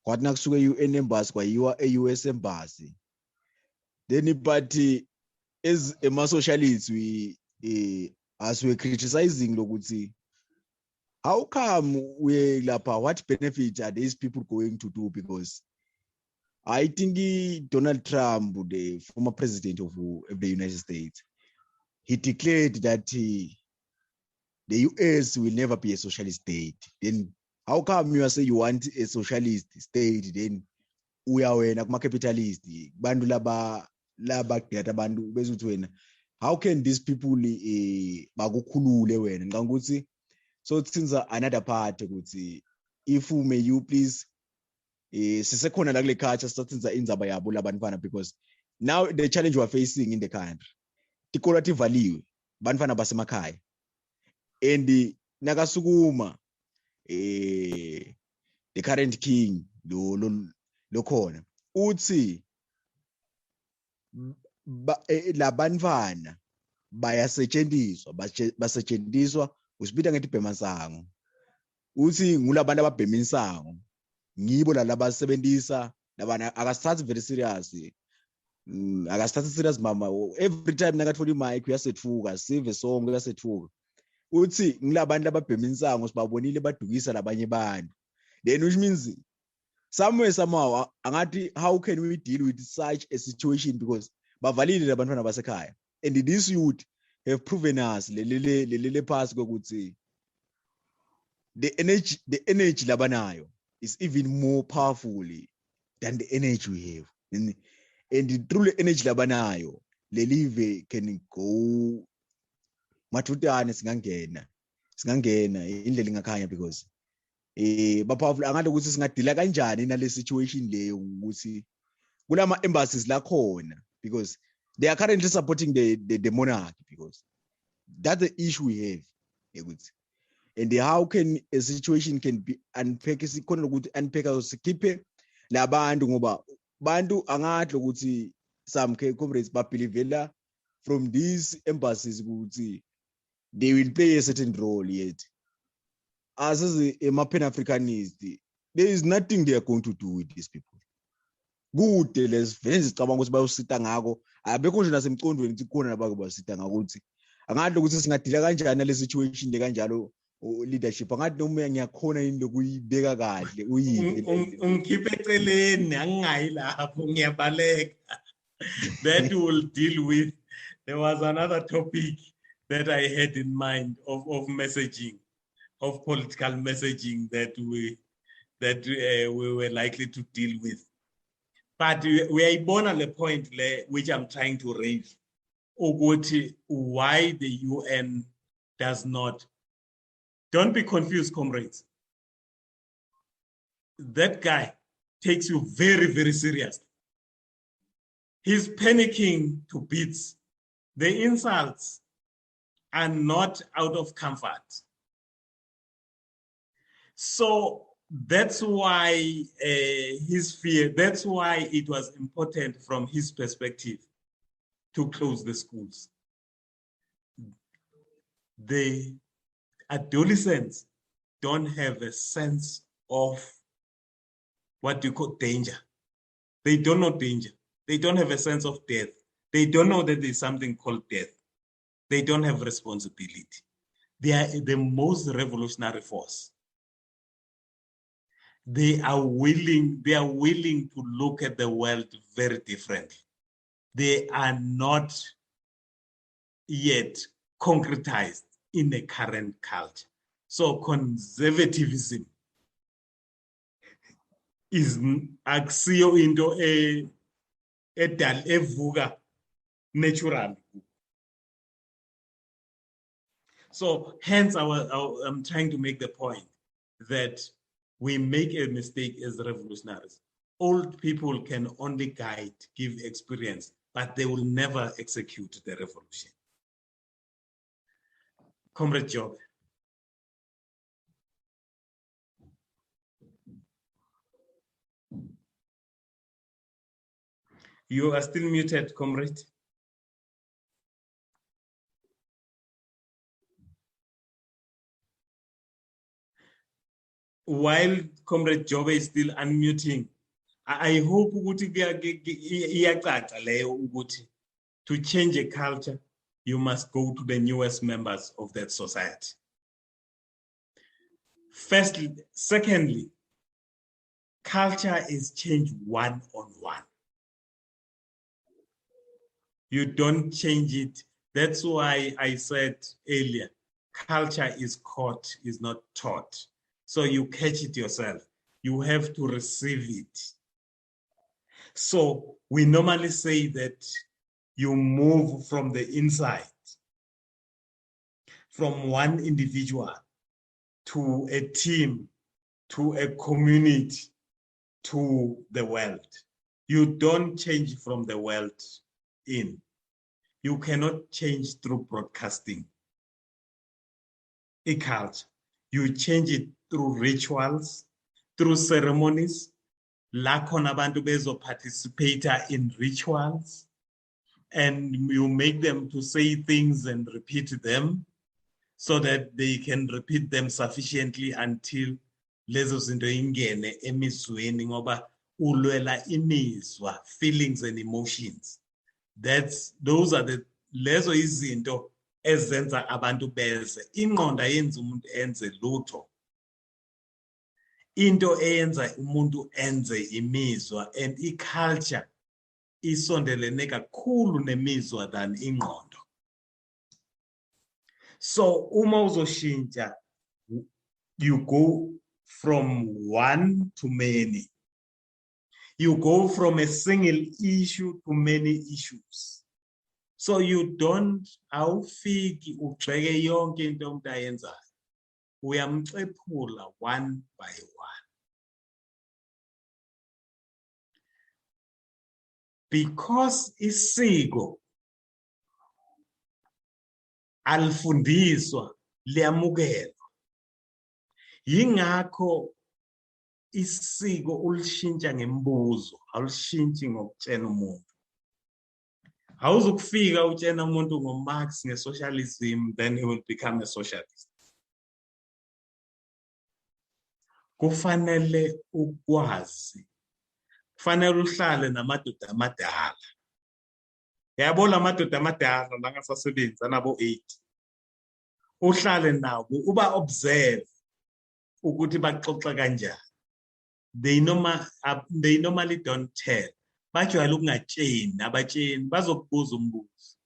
Kwathi nakusuka e-UN embassy kwayiwa e-US embassy. Then party as a socialists as we criticizing lokuthi how come we lapha, what benefit are these people going to do? Because I think Donald Trump, the former president of the United States, he declared that the US will never be a socialist state. Then how come you say you want a socialist state? Then we are a capitalist. Bandu laba data bandu bezuthi wena. How can these people bakukhulule wena? Ngangutsi so since another part ukuthi if may you please sisekhona la kule culture sathinza indzaba yabo labantwana, because now the challenge we're facing in the country tikolo tivaliwe bantwana basemakhaya and nakasukuma the current king lo khona uthi labantwana basetshenziswa usibita ngethi bhemasango uthi ngulabantu ababhema insango ngibo labasebenzisa labana akasithathi very serious akasithathi serious mama every time nakathola imic uyasethuka sive sonke uyasethuka uthi ngilabantu ababhema insango sibabonile badukisa labanye abantu, then which means somewhere somehow angathi how can we deal with such a situation, because bavalile labantwana basekhaya and this youth have proven us lele past kokuthi the energy labanayo is even more powerful than the energy we have, and through the energy labanayo le live can go mathutane singangena indlela ingakhanya, because bapowerful angathi ukuthi singadila kanjani nale situation leyo ukuthi kulama embassies la khona, because they are currently supporting the monarchy, because that's the issue we have. And how can a situation can be unpacked sikhona ukuthi unpack sikhiphe labantu ngoba bantu angathi ukuthi some comrades babelievela from these embassies ukuthi they will play a certain role, yet as a pan-Africanist there is nothing they are going to do with these people. Good, les vele zicabanga ukuthi bayosita ngako abekho nje nasemcondweni ukuthi khona nabake basita ngako ukuthi angathi ukuthi singadila kanjani le situation le kanjalo leadership angathi noma ngiyakhona yini lokuyibeka kahle uyini ungikhiphe eceleni angingayi lapho ngiyabaleka. That will deal with. There was another topic that I had in mind of messaging, of political messaging that we were likely to deal with. But we are born on the point which I'm trying to raise. Why the UN does not. Don't be confused, comrades. That guy takes you very, very seriously. He's panicking to bits. The insults are not out of comfort. So that's why his fear, that's why it was important from his perspective to close the schools. The adolescents don't have a sense of what you call danger. They don't know danger. They don't have a sense of death. They don't know that there's something called death. They don't have responsibility. They are the most revolutionary force. they are willing to look at the world very differently. They are not yet concretized in the current culture. So conservatism is axiyo into evuka natural. So hence I'm trying to make the point that we make a mistake as revolutionaries. Old people can only guide, give experience, but they will never execute the revolution. Comrade Job. You are still muted, comrade. While Comrade Job is still unmuting, I hope to change a culture, you must go to the newest members of that society. Firstly, secondly, culture is changed one-on-one. You don't change it. That's why I said earlier, culture is caught, is not taught. So you catch it yourself. You have to receive it. So we normally say that you move from the inside, from one individual to a team, to a community, to the world. You don't change from the world in. You cannot change through broadcasting a culture. You change it through rituals, through ceremonies. La khona abantu bezoparticipate in rituals, and you make them to say things and repeat them so that they can repeat them sufficiently until lezo zinto ingene emizweni ngoba ulwela imizwa, feelings and emotions. Those are the lezo izinto ezenza abantu beze. Ingqondo ayenza umuntu enze lutho. Into eyenza umuntu enze imizwa, and culture isondelene kakhulu nemizwa than ingqondo. So uma uzoshintsha, you go from one to many. You go from a single issue to many issues. So you don't awufiki ugxeke yonke into umuntu ayenzayo. Uyamxephula one by one. Because isiko alifundiswa, liyamukelwa. Yingakho isiko ulishintsha ngembuzo, awulishintshi ngokutshena umuntu. Awuzukufika utshena umuntu ngoMarx ngesocialism, then he will become a socialist. Kufanele ukwazi, kufanele uhlale namadoda amadala. Yabo lamadoda amadala langasasebenza nabo 8. Uhlale nabo uba observe ukuthi baxoxa kanjani. They normally don't tell. Bajwayele ukungatsheni, abatsheni bazokubuza umbuzo.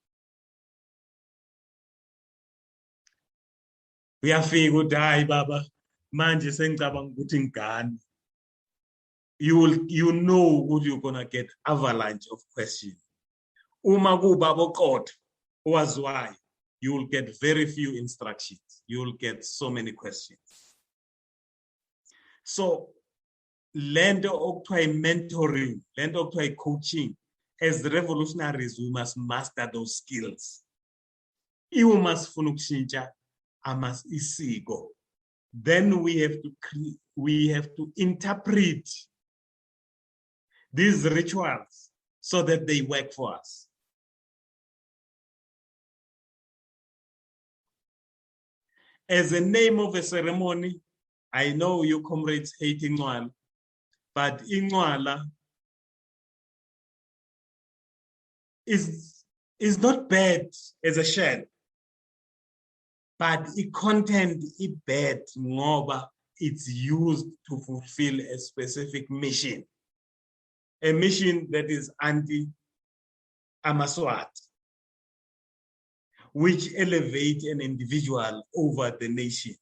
Uyafika uthi hayi baba manje sengicabanga ukuthi ngigane. You know what you're gonna get avalanche of questions. Uma kuba boqotho owaziwayo, you will get very few instructions. You will get so many questions. So lento okuthiwa mentoring, lento okuthiwa coaching, as revolutionaries we must master those skills. You must funa ukushintsha isiko. Then we have to interpret these rituals so that they work for us. As a name of a ceremony, I know you comrades hate Inwala, but Inwala is not bad as a shell, but it content is bad ngoba it's used to fulfill a specific mission, a mission that is anti-Amaswat, which elevate an individual over the nation.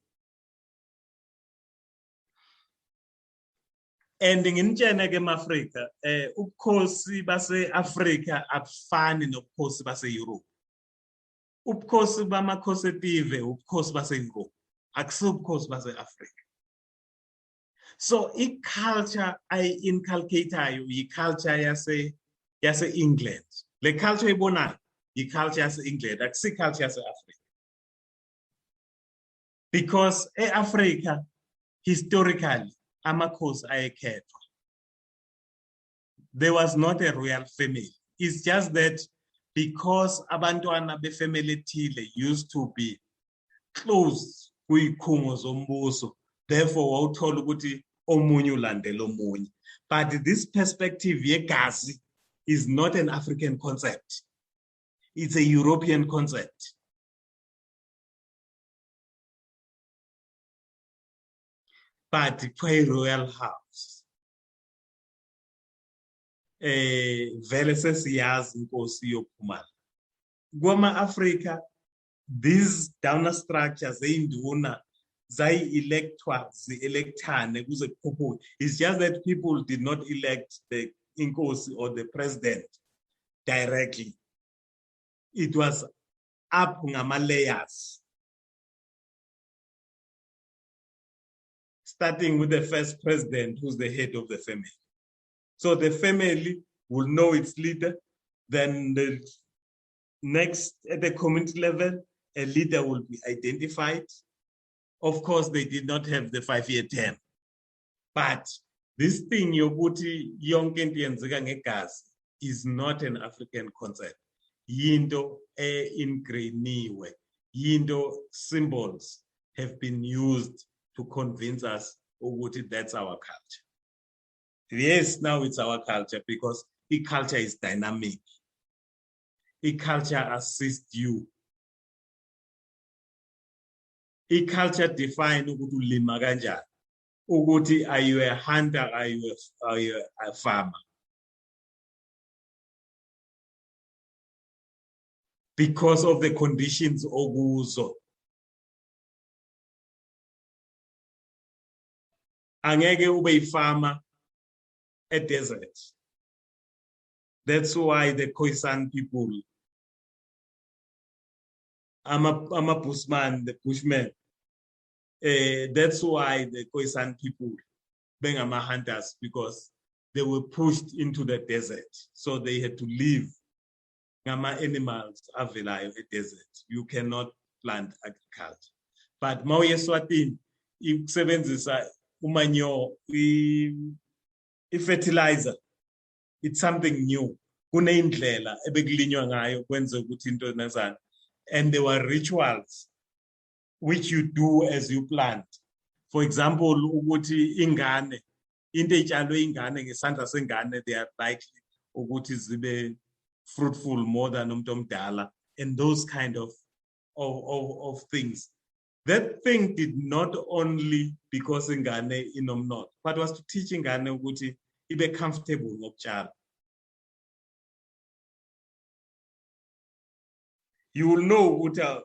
And ngimtshene ke Afrika, ubukhosi base-Afrika abufani nobukhosi base-Europe. Ubukhosi bamakhosetive, ubukhosi base-Europe, akusibo ubukhosi base-Afrika. So i-culture ayi-inculcatayo yi-culture yase-England. Le culture ibonayo yi-culture yase-England, akusi-culture yase-Afrika. Because e-Afrika, historically, amakhosi ayekhethwa. There was not a royal family. It's just that because abantwana befamily ethile used to be close kuyikhungo zombuso, therefore wawuthola ukuthi omunye ulandela omunye. But this perspective yegazi is not an African concept. It's a European concept. But kwa royal house, vele sesiyazi inkosi yophumala. Kwama-Afrika, these downer structures zeyinduna zayi-electwa zi-electane kuze kuphuphuke. It's just that people did not elect the inkosi or the president directly. It was up ngama-layers, starting with the first president, who's the head of the family. So the family will know its leader. Then the next, at the community level, a leader will be identified. Of course, they did not have the 5-year term. But this thing, yokuthi yonke into yenzeka ngegazi, is not an African concept. Yinto ingrainiwe, yinto symbols have been used to convince us ukuthi that's our culture. Yes, now it's our culture because the culture is dynamic. The culture assists you. The culture defines ukuthi ulima kanjani. Ukuthi are you a hunter, are you a farmer? Because of the conditions okuzo. Angeke ube farmer a desert. That's why the Khoisan people, I'm a bushman, the bushman. That's why the Khoisan people being hunters, because they were pushed into the desert. So they had to live. Animals are a desert. You cannot plant agriculture. But Mauye Swatini, if sevens umanyo, fertilizer, it's something new. And there were rituals which you do as you plant. For example, ingane, they are likely zibe fruitful more than umtomdala, and those kind of things. That thing did not only because ingane inomnot, but was to teach ingane ukuthi ibe comfortable ngokutshala. You will know ukuthi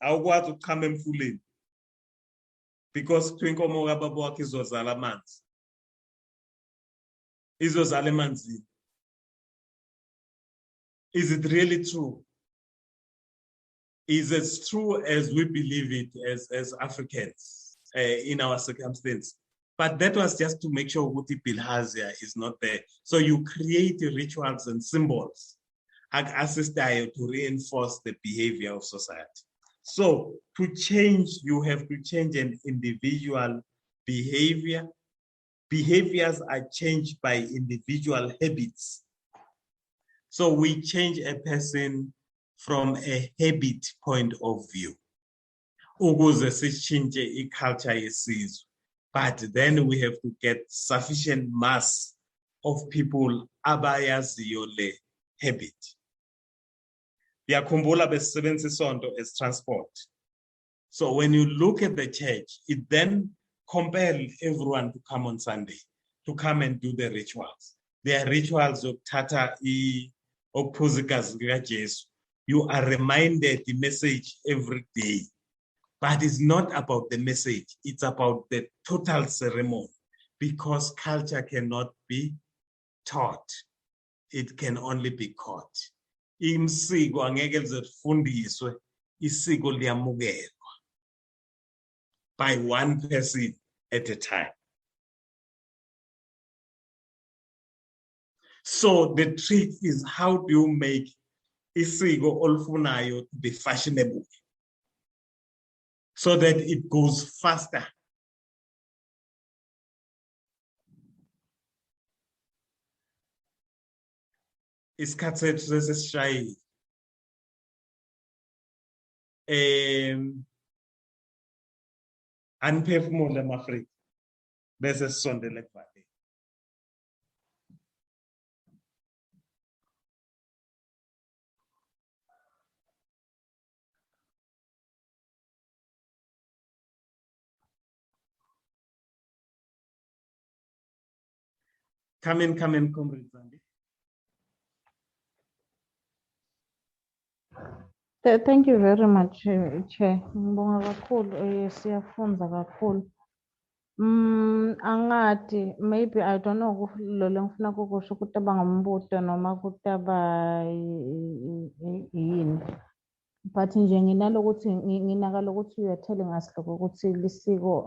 awukwazi ukuchama emfuleni because kwinkomo kababa wakhe izozala amanzi. Izozala emanzini. Is it really true? Is as true as we believe it as Africans in our circumstance? But that was just to make sure Uti Bilhazia is not there. So you create rituals and symbols assist to reinforce the behavior of society. So to change, you have to change an individual behavior. Behaviors are changed by individual habits. So we change a person from a habit point of view. Ukuze sichinje i-culture yesizwe. But then we have to get sufficient mass of people abayaziyo le habit. Yakhumbula besebenzisa isonto as transport. So when you look at the church, it then compel everyone to come on Sunday, to come and do the rituals. There are rituals of Tata Jesu. You are reminded the message every day. But it's not about the message, it's about the total ceremony, because culture cannot be taught, it can only be caught. Imsiko angeke lizifundiswe, isiko liyamukelwa by one person at a time. So the trick is, how do you make isiko olufunayo to be fashionable so that it goes faster? Isikhathi sethu sesishayile. Aniphefumule ama-Afrika bese sisondele ekubhaleni. Come in, comrades. Thank you very much, Chair. Ngibonga kakhulu, siyafunza kakhulu. Angati, maybe I don't know lo ngifuna ukusho ukuthi abangumbuto noma ukuthi yini. But nje nginalokuthi nginakala ukuthi you are telling us ukuthi lisiko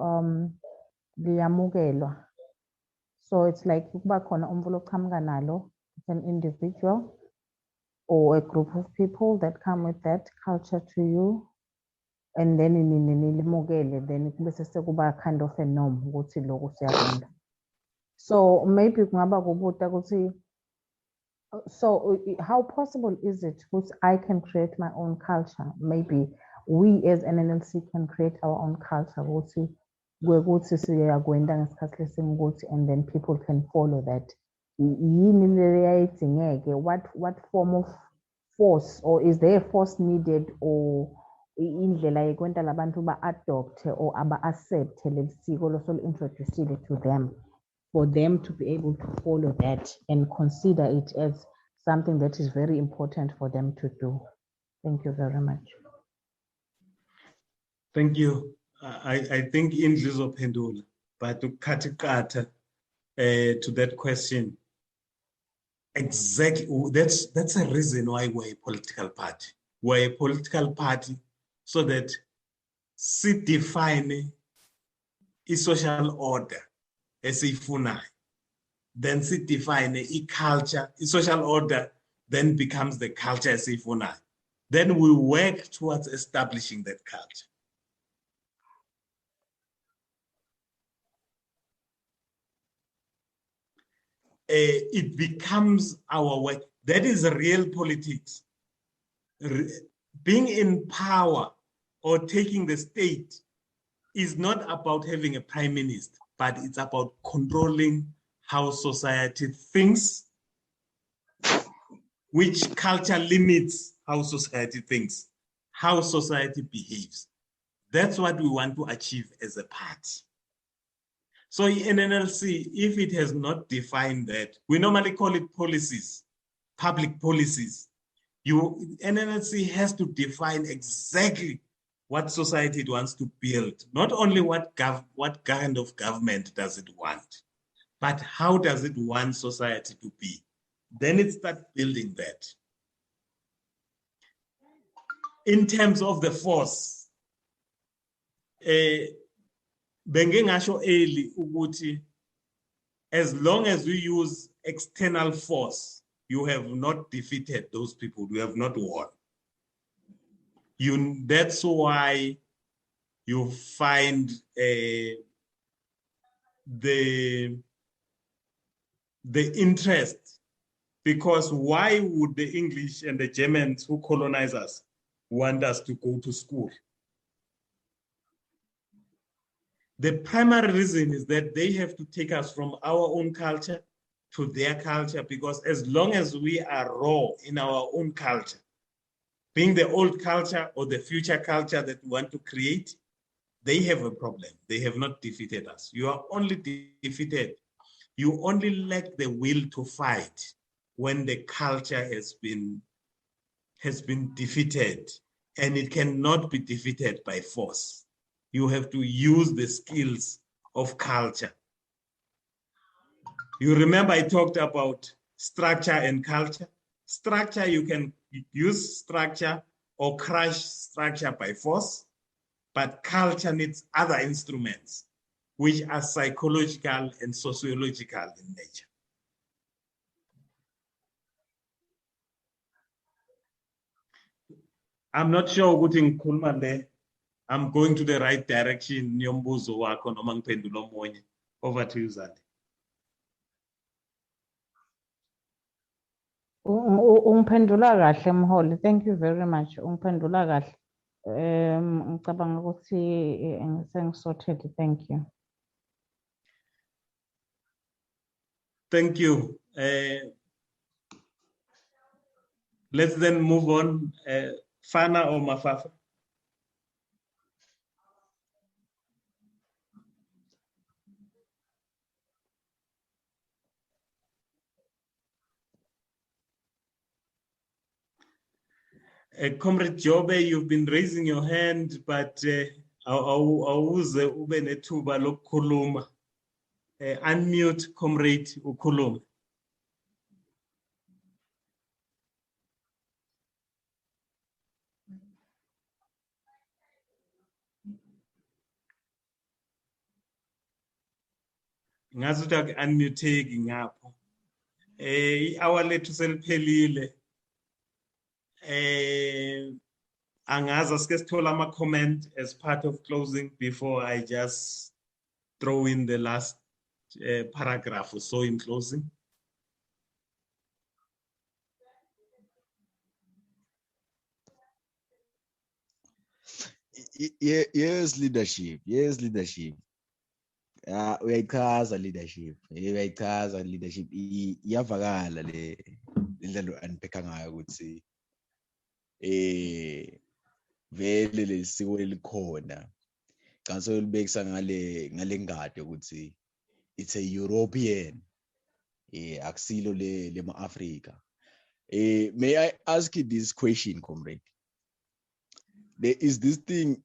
liyamukelwa. So it's like kuba khona umvulo oqhamuka nalo, it's an individual or a group of people that come with that culture to you, and then nilimukele, then bese sekuba kind of a norm ukuthi lokho siyakwenza. So maybe kungaba kubuta ukuthi, so how possible is it that I can create my own culture? Maybe we as NNLC can create our own culture ukuthi kwekuthi siyakwenza ngesikhathi lesingkuthi, and then people can follow that. What form of force, or is there a force needed, or indlela yekwenta labantu ba-adopt or aba-accept lesiko introduced to them, for them to be able to follow that and consider it as something that is very important for them to do? Thank you very much. Thank you. I think indlu izophendula, but to cut to that question, exactly, that's a reason why we're a political party. We're a political party so that we define a social order as ifunai, then we define a culture, a social order then becomes the culture as ifunai. Then we work towards establishing that culture. It becomes our work. That is real politics. Being in power or taking the state is not about having a prime minister, but it's about controlling how society thinks, which culture limits how society thinks, how society behaves. That's what we want to achieve as a party. So in NNLC, if it has not defined that, we normally call it policies, public policies. NNLC has to define exactly what society it wants to build. Not only what kind of government does it want, but how does it want society to be? Then it starts building that. In terms of the force, bengengasho early ukuthi as long as we use external force, you have not defeated those people, you have not won. That's why you find the interest, because why would the English and the Germans who colonize us want us to go to school? The primary reason is that they have to take us from our own culture to their culture, because as long as we are raw in our own culture, being the old culture or the future culture that we want to create, they have a problem. They have not defeated us. You are only defeated. You only lack the will to fight when the culture has been defeated, and it cannot be defeated by force. You have to use the skills of culture. You remember I talked about structure and culture. Structure, you can use structure or crush structure by force, but culture needs other instruments, which are psychological and sociological in nature. I'm not sure ukuthi ngikhuluma le. I'm going to the right direction. Nyombuzo wakho noma ngiphendula omunye. Over to you, Zandi. Ungiphendula kahle Mholi. Thank you very much. Ungiphendula kahle. Ngicabanga ukuthi sengisorted. Thank you. Thank you. Let's then move on. Fana or Mafafa? Comrade Jobe, you've been raising your hand, but awuze ube nethuba lokukhuluma. Unmute, Comrade, ukhulume. Ngazi ukuthi aku-unmute-eki ngapho. I-hour lethu seliphelile. Angazi asike sithola ama-comment as part of closing before I just throw in the last paragraph or so in closing. Yes, leadership. Yes, leadership. Uyayichaza leadership. Uyayichaza leadership. Iyavakala le ndlela anipeka ngayo ukuthi vele lesiko elikhona. Kanso libekisa ngale ngade ukuthi it's a European. Akusilo le ma-Africa. May I ask you this question, comrade? There is this thing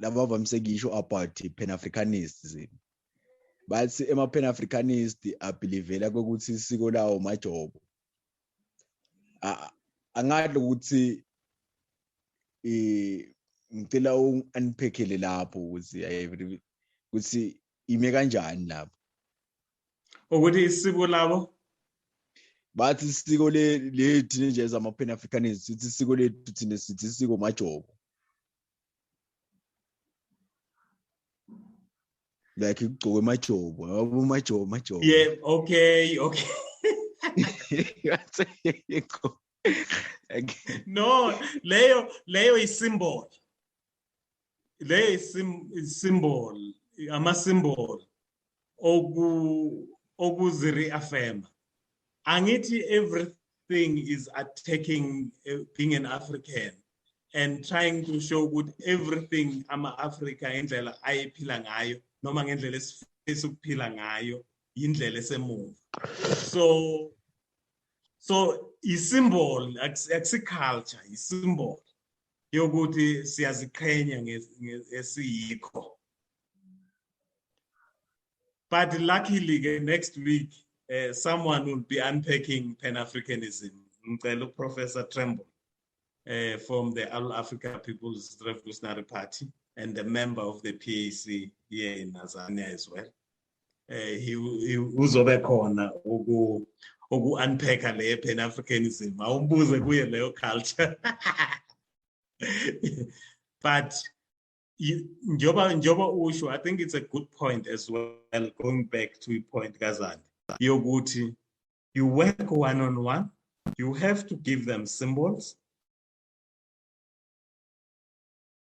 labavamse ngisho about pan-Africanists. But ema pan-Africanists abelievela ukuthi isiko lawo majobo. Angadlo ukuthi ngicela ungiphekele lapho ukuthi ime kanjani lapho. Ukuthi isiko labo bathi isiko le teenagers ama pan-Africanists sithi isiko lethu thina sithi isiko majobo. Like ugcoke majobo. Yeah, okay. No, leyo is symbol. Leyo is symbol. Ama-symbol. Okuziri-affirma. Angithi everything is attacking being an African and trying to show good everything ama-Africa indlela ayiphila ngayo noma ngendlela esifisa ukuphila ngayo indlela esemuva. So i-symbol akusi-culture, i-symbol yokuthi siyaziqhenya ngesiyikho. But luckily next week someone will be unpacking Pan-Africanism. Ngicela Professor Tremble from the All Africa People's Revolutionary Party and a member of the PAC here in Tanzania as well. He uzobe khona unpacka le Pan-Africanism. Awumbuze kuye leyo culture. But njoba usho, I think it's a good point as well, going back to your point, Gazan. Yoguti, you work one-on-one, you have to give them symbols.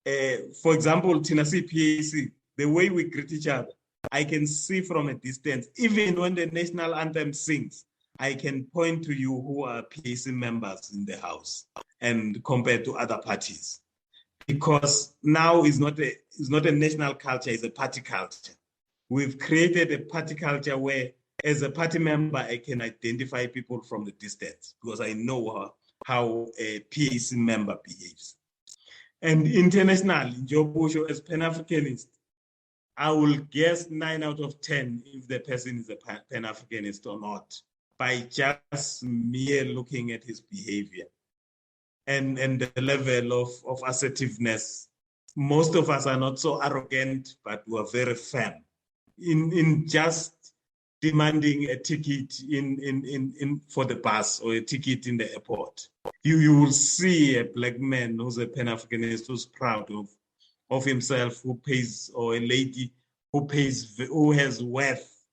For example, Tinasi PAC, the way we greet each other, I can see from a distance, even when the national anthem sings, I can point to you who are PAC members in the house and compared to other parties. because now is not a national culture, it's a party culture. We've created a party culture where, as a party member, I can identify people from the distance because I know how a PAC member behaves. And internationally, Jobusho, as Pan-Africanist, I will guess 9 out of 10 if the person is a Pan-Africanist or not, by just mere looking at his behavior and the level of assertiveness. Most of us are not so arrogant, but we are very firm in just demanding a ticket in for the bus or a ticket in the airport. You will see a black man who's a Pan-Africanist who's proud of himself, who pays, or a lady who has worth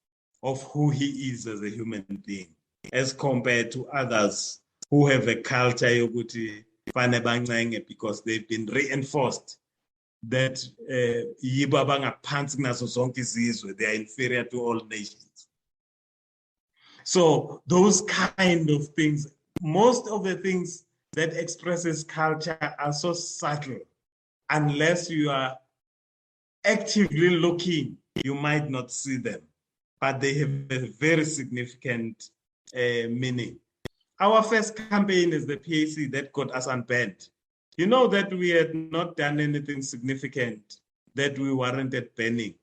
of who he is as a human being, as compared to others who have a culture because they've been reinforced that they are inferior to all nations. So those kind of things, most of the things that expresses culture are so subtle. Unless you are actively looking, you might not see them, but they have a very significant meaning. Our first campaign is the PAC that got us unbanned. You know that we had not done anything significant that we warranted banning,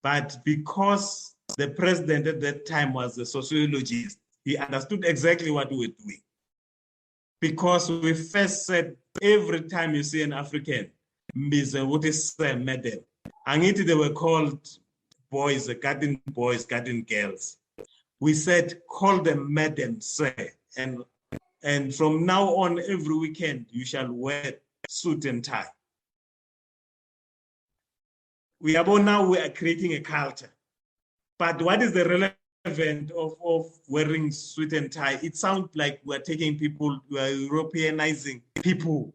but because the president at that time was a sociologist, he understood exactly what we were doing. Because we first said, every time you see an African, what is madam? And they were called boys, garden girls. We said, call them madam, sir. And from now on, every weekend, you shall wear suit and tie. We are creating a culture. But what is the relevance of wearing suit and tie? It sounds like we're taking people, we're Europeanizing people.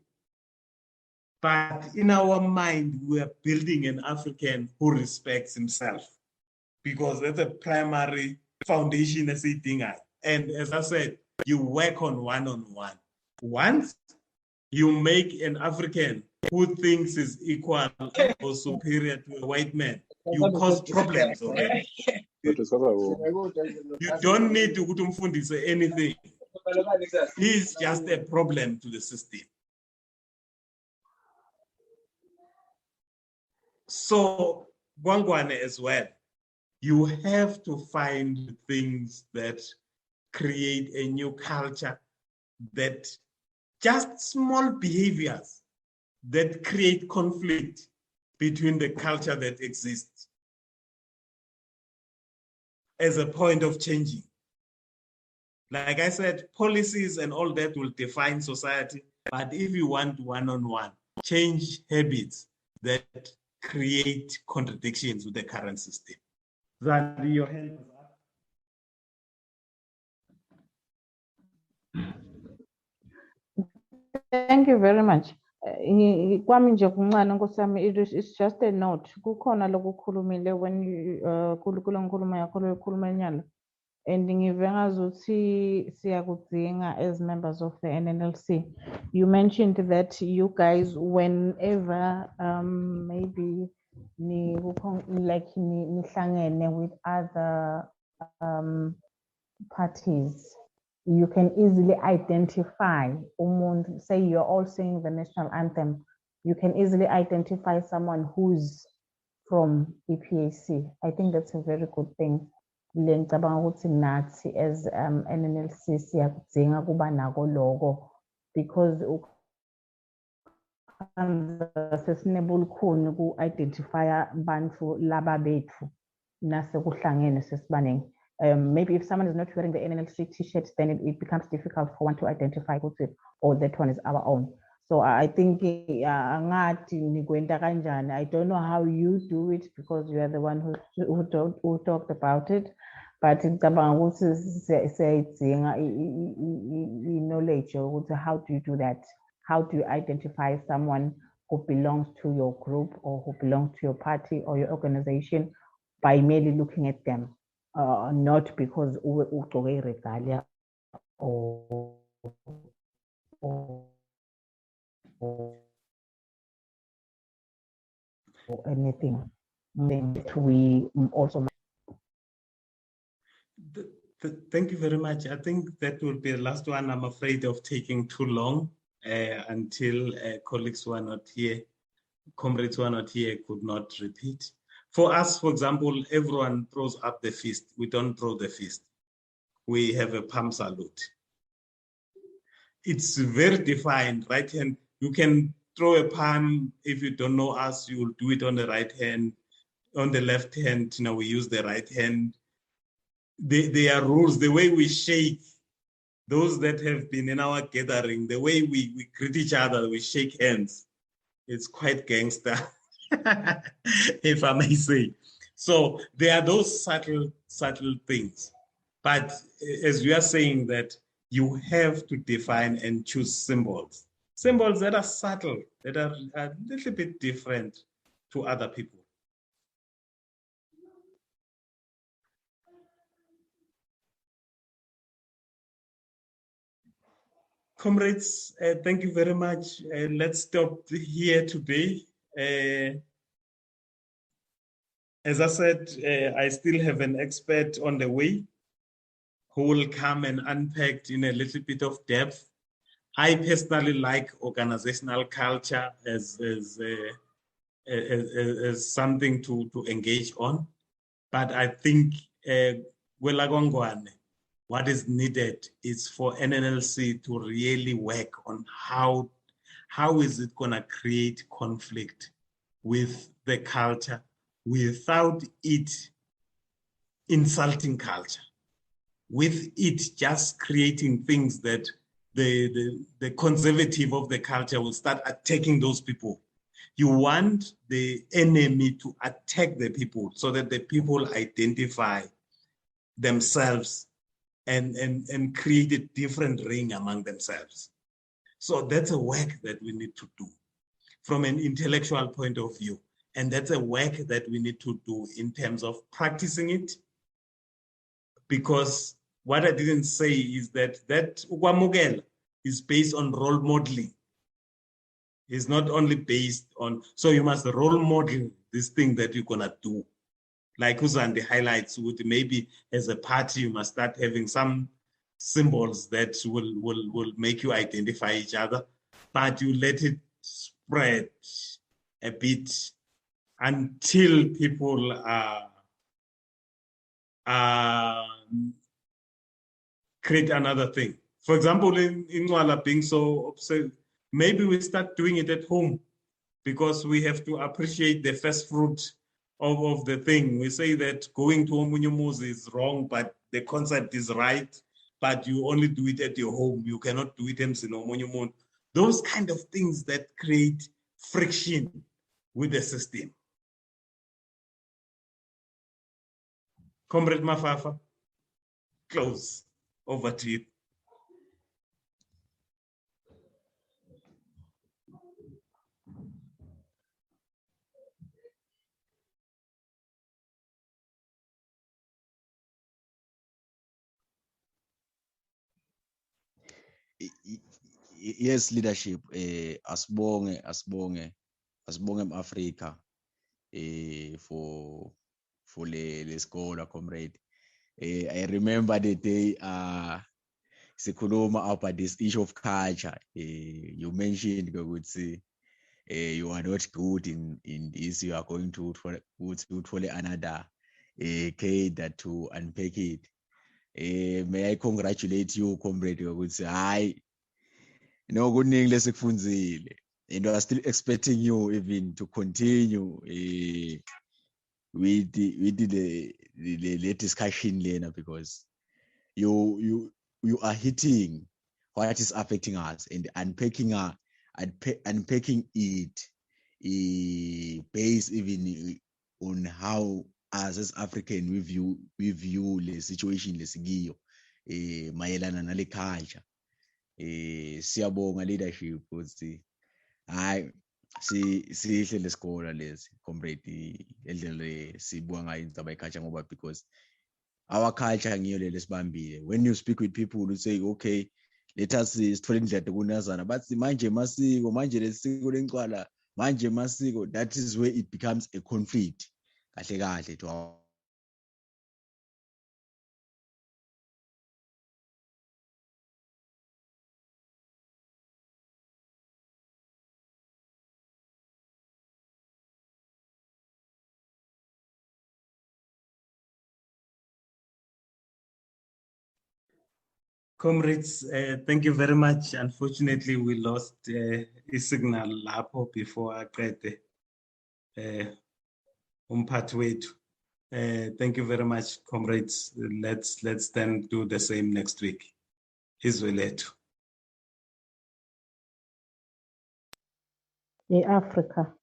But in our mind, we are building an African who respects himself, because that's a primary foundation as a thing. And as I said, you work on one-on-one. Once you make an African who thinks is equal or superior to a white man, you cause problems already. You don't need to say anything. He's just a problem to the system. So, Gwangwane as well, you have to find things that create a new culture, that just small behaviors that create conflict between the culture that exists as a point of changing. Like I said, policies and all that will define society, but if you want one-on-one, change habits that create contradictions with the current system. That your hand is up. Thank you very much. Kwami nje kuncane Nkosi yami, it's just a note. Kukhona lokukhulumile when kule nkulumo yakho lokukhuluma nyalo. And ngive ngazuthi siyakudinga as members of the NNLC. You mentioned that you guys, whenever maybe nihlangene with other parties, you can easily identify umuntu. Say you're all singing the national anthem, you can easily identify someone who's from EPAC. I think that's a very good thing. Ngicabanga ukuthi nathi as NNLC siyakudinga kuba nako lokho, because sesinebulukhuni ku-identifya bantu laba bethu nase kuhlangene sesibaningi. Maybe if someone is not wearing the NNLC t-shirt, then it becomes difficult for one to identify who it, or that one is our own. So I think I don't know how you do it, because you are the one who talked about it. But knowledge, how do you do that? How do you identify someone who belongs to your group or who belongs to your party or your organization by merely looking at them, not because regalia or or anything that we also. Thank you very much. I think that will be the last one. I'm afraid of taking too long until colleagues who are not here, comrades who are not here could not repeat. For us, for example, everyone throws up the fist. We don't throw the fist. We have a palm salute. It's very defined, right hand. You can throw a palm. If you don't know us, you will do it on the right hand. On the left hand, we use the right hand. There are rules. The way we shake, those that have been in our gathering, the way we greet each other, we shake hands. It's quite gangster, if I may say. So there are those subtle things. But as we are saying that you have to define and choose symbols that are subtle, that are a little bit different to other people. Comrades, thank you very much. Let's stop here today. As I said, I still have an expert on the way who will come and unpack in a little bit of depth. I personally like organizational culture as something to engage on, but I think what is needed is for NNLC to really work on how is it going to create conflict with the culture without it insulting culture, with it just creating things that the conservative of the culture will start attacking those people. You want the enemy to attack the people so that the people identify themselves and create a different ring among themselves. So that's a work that we need to do from an intellectual point of view. And that's a work that we need to do in terms of practicing it. Because what I didn't say is that ukwamukela is based on role modeling. It's not only based on, so you must role model this thing that you're gonna do. Like Uzandi highlights, with maybe as a party, you must start having some symbols that will make you identify each other, but you let it spread a bit until people create another thing. For example, in Nwala being so obsessed, maybe we start doing it at home because we have to appreciate the first fruit of the thing. We say that going to Omunyumuzi is wrong, but the concept is right, but you only do it at your home. You cannot do it in Omunyumuzi. Those kind of things that create friction with the system. Comrade Mafafa, close. Over to you. Yes, leadership. Asibonge Africa. For the scholar, comrade. I remember the day sikhuluma about this issue of culture. You mentioned you are not good in this. You are going to follow another cadre to unpack it. May I congratulate you, comrade? You would say, "Hi, no good English sikufunzile," and I was still expecting you even to continue with the discussion later, because you are hitting what is affecting us and unpacking it based even on how us as African we view the situation lesigiyo mayelana nale culture. Siyabonga leadership ukuthi hayi sihle lesikole lesi comrade eldele sibuka ngayo indaba yeculture ngoba because our culture ngiyo le sibambile. When you speak with people you say okay, let us sithole indlela kunazana bathi manje masiko manje lesiko lencwala Manje masiko, that is where it becomes a conflict. Kahle kahle to our Comrades, thank you very much. Unfortunately, we lost a signal lapho before aqede umphathi wethu. Thank you very much, comrades. Let's then do the same next week. Izwe lethu. Africa.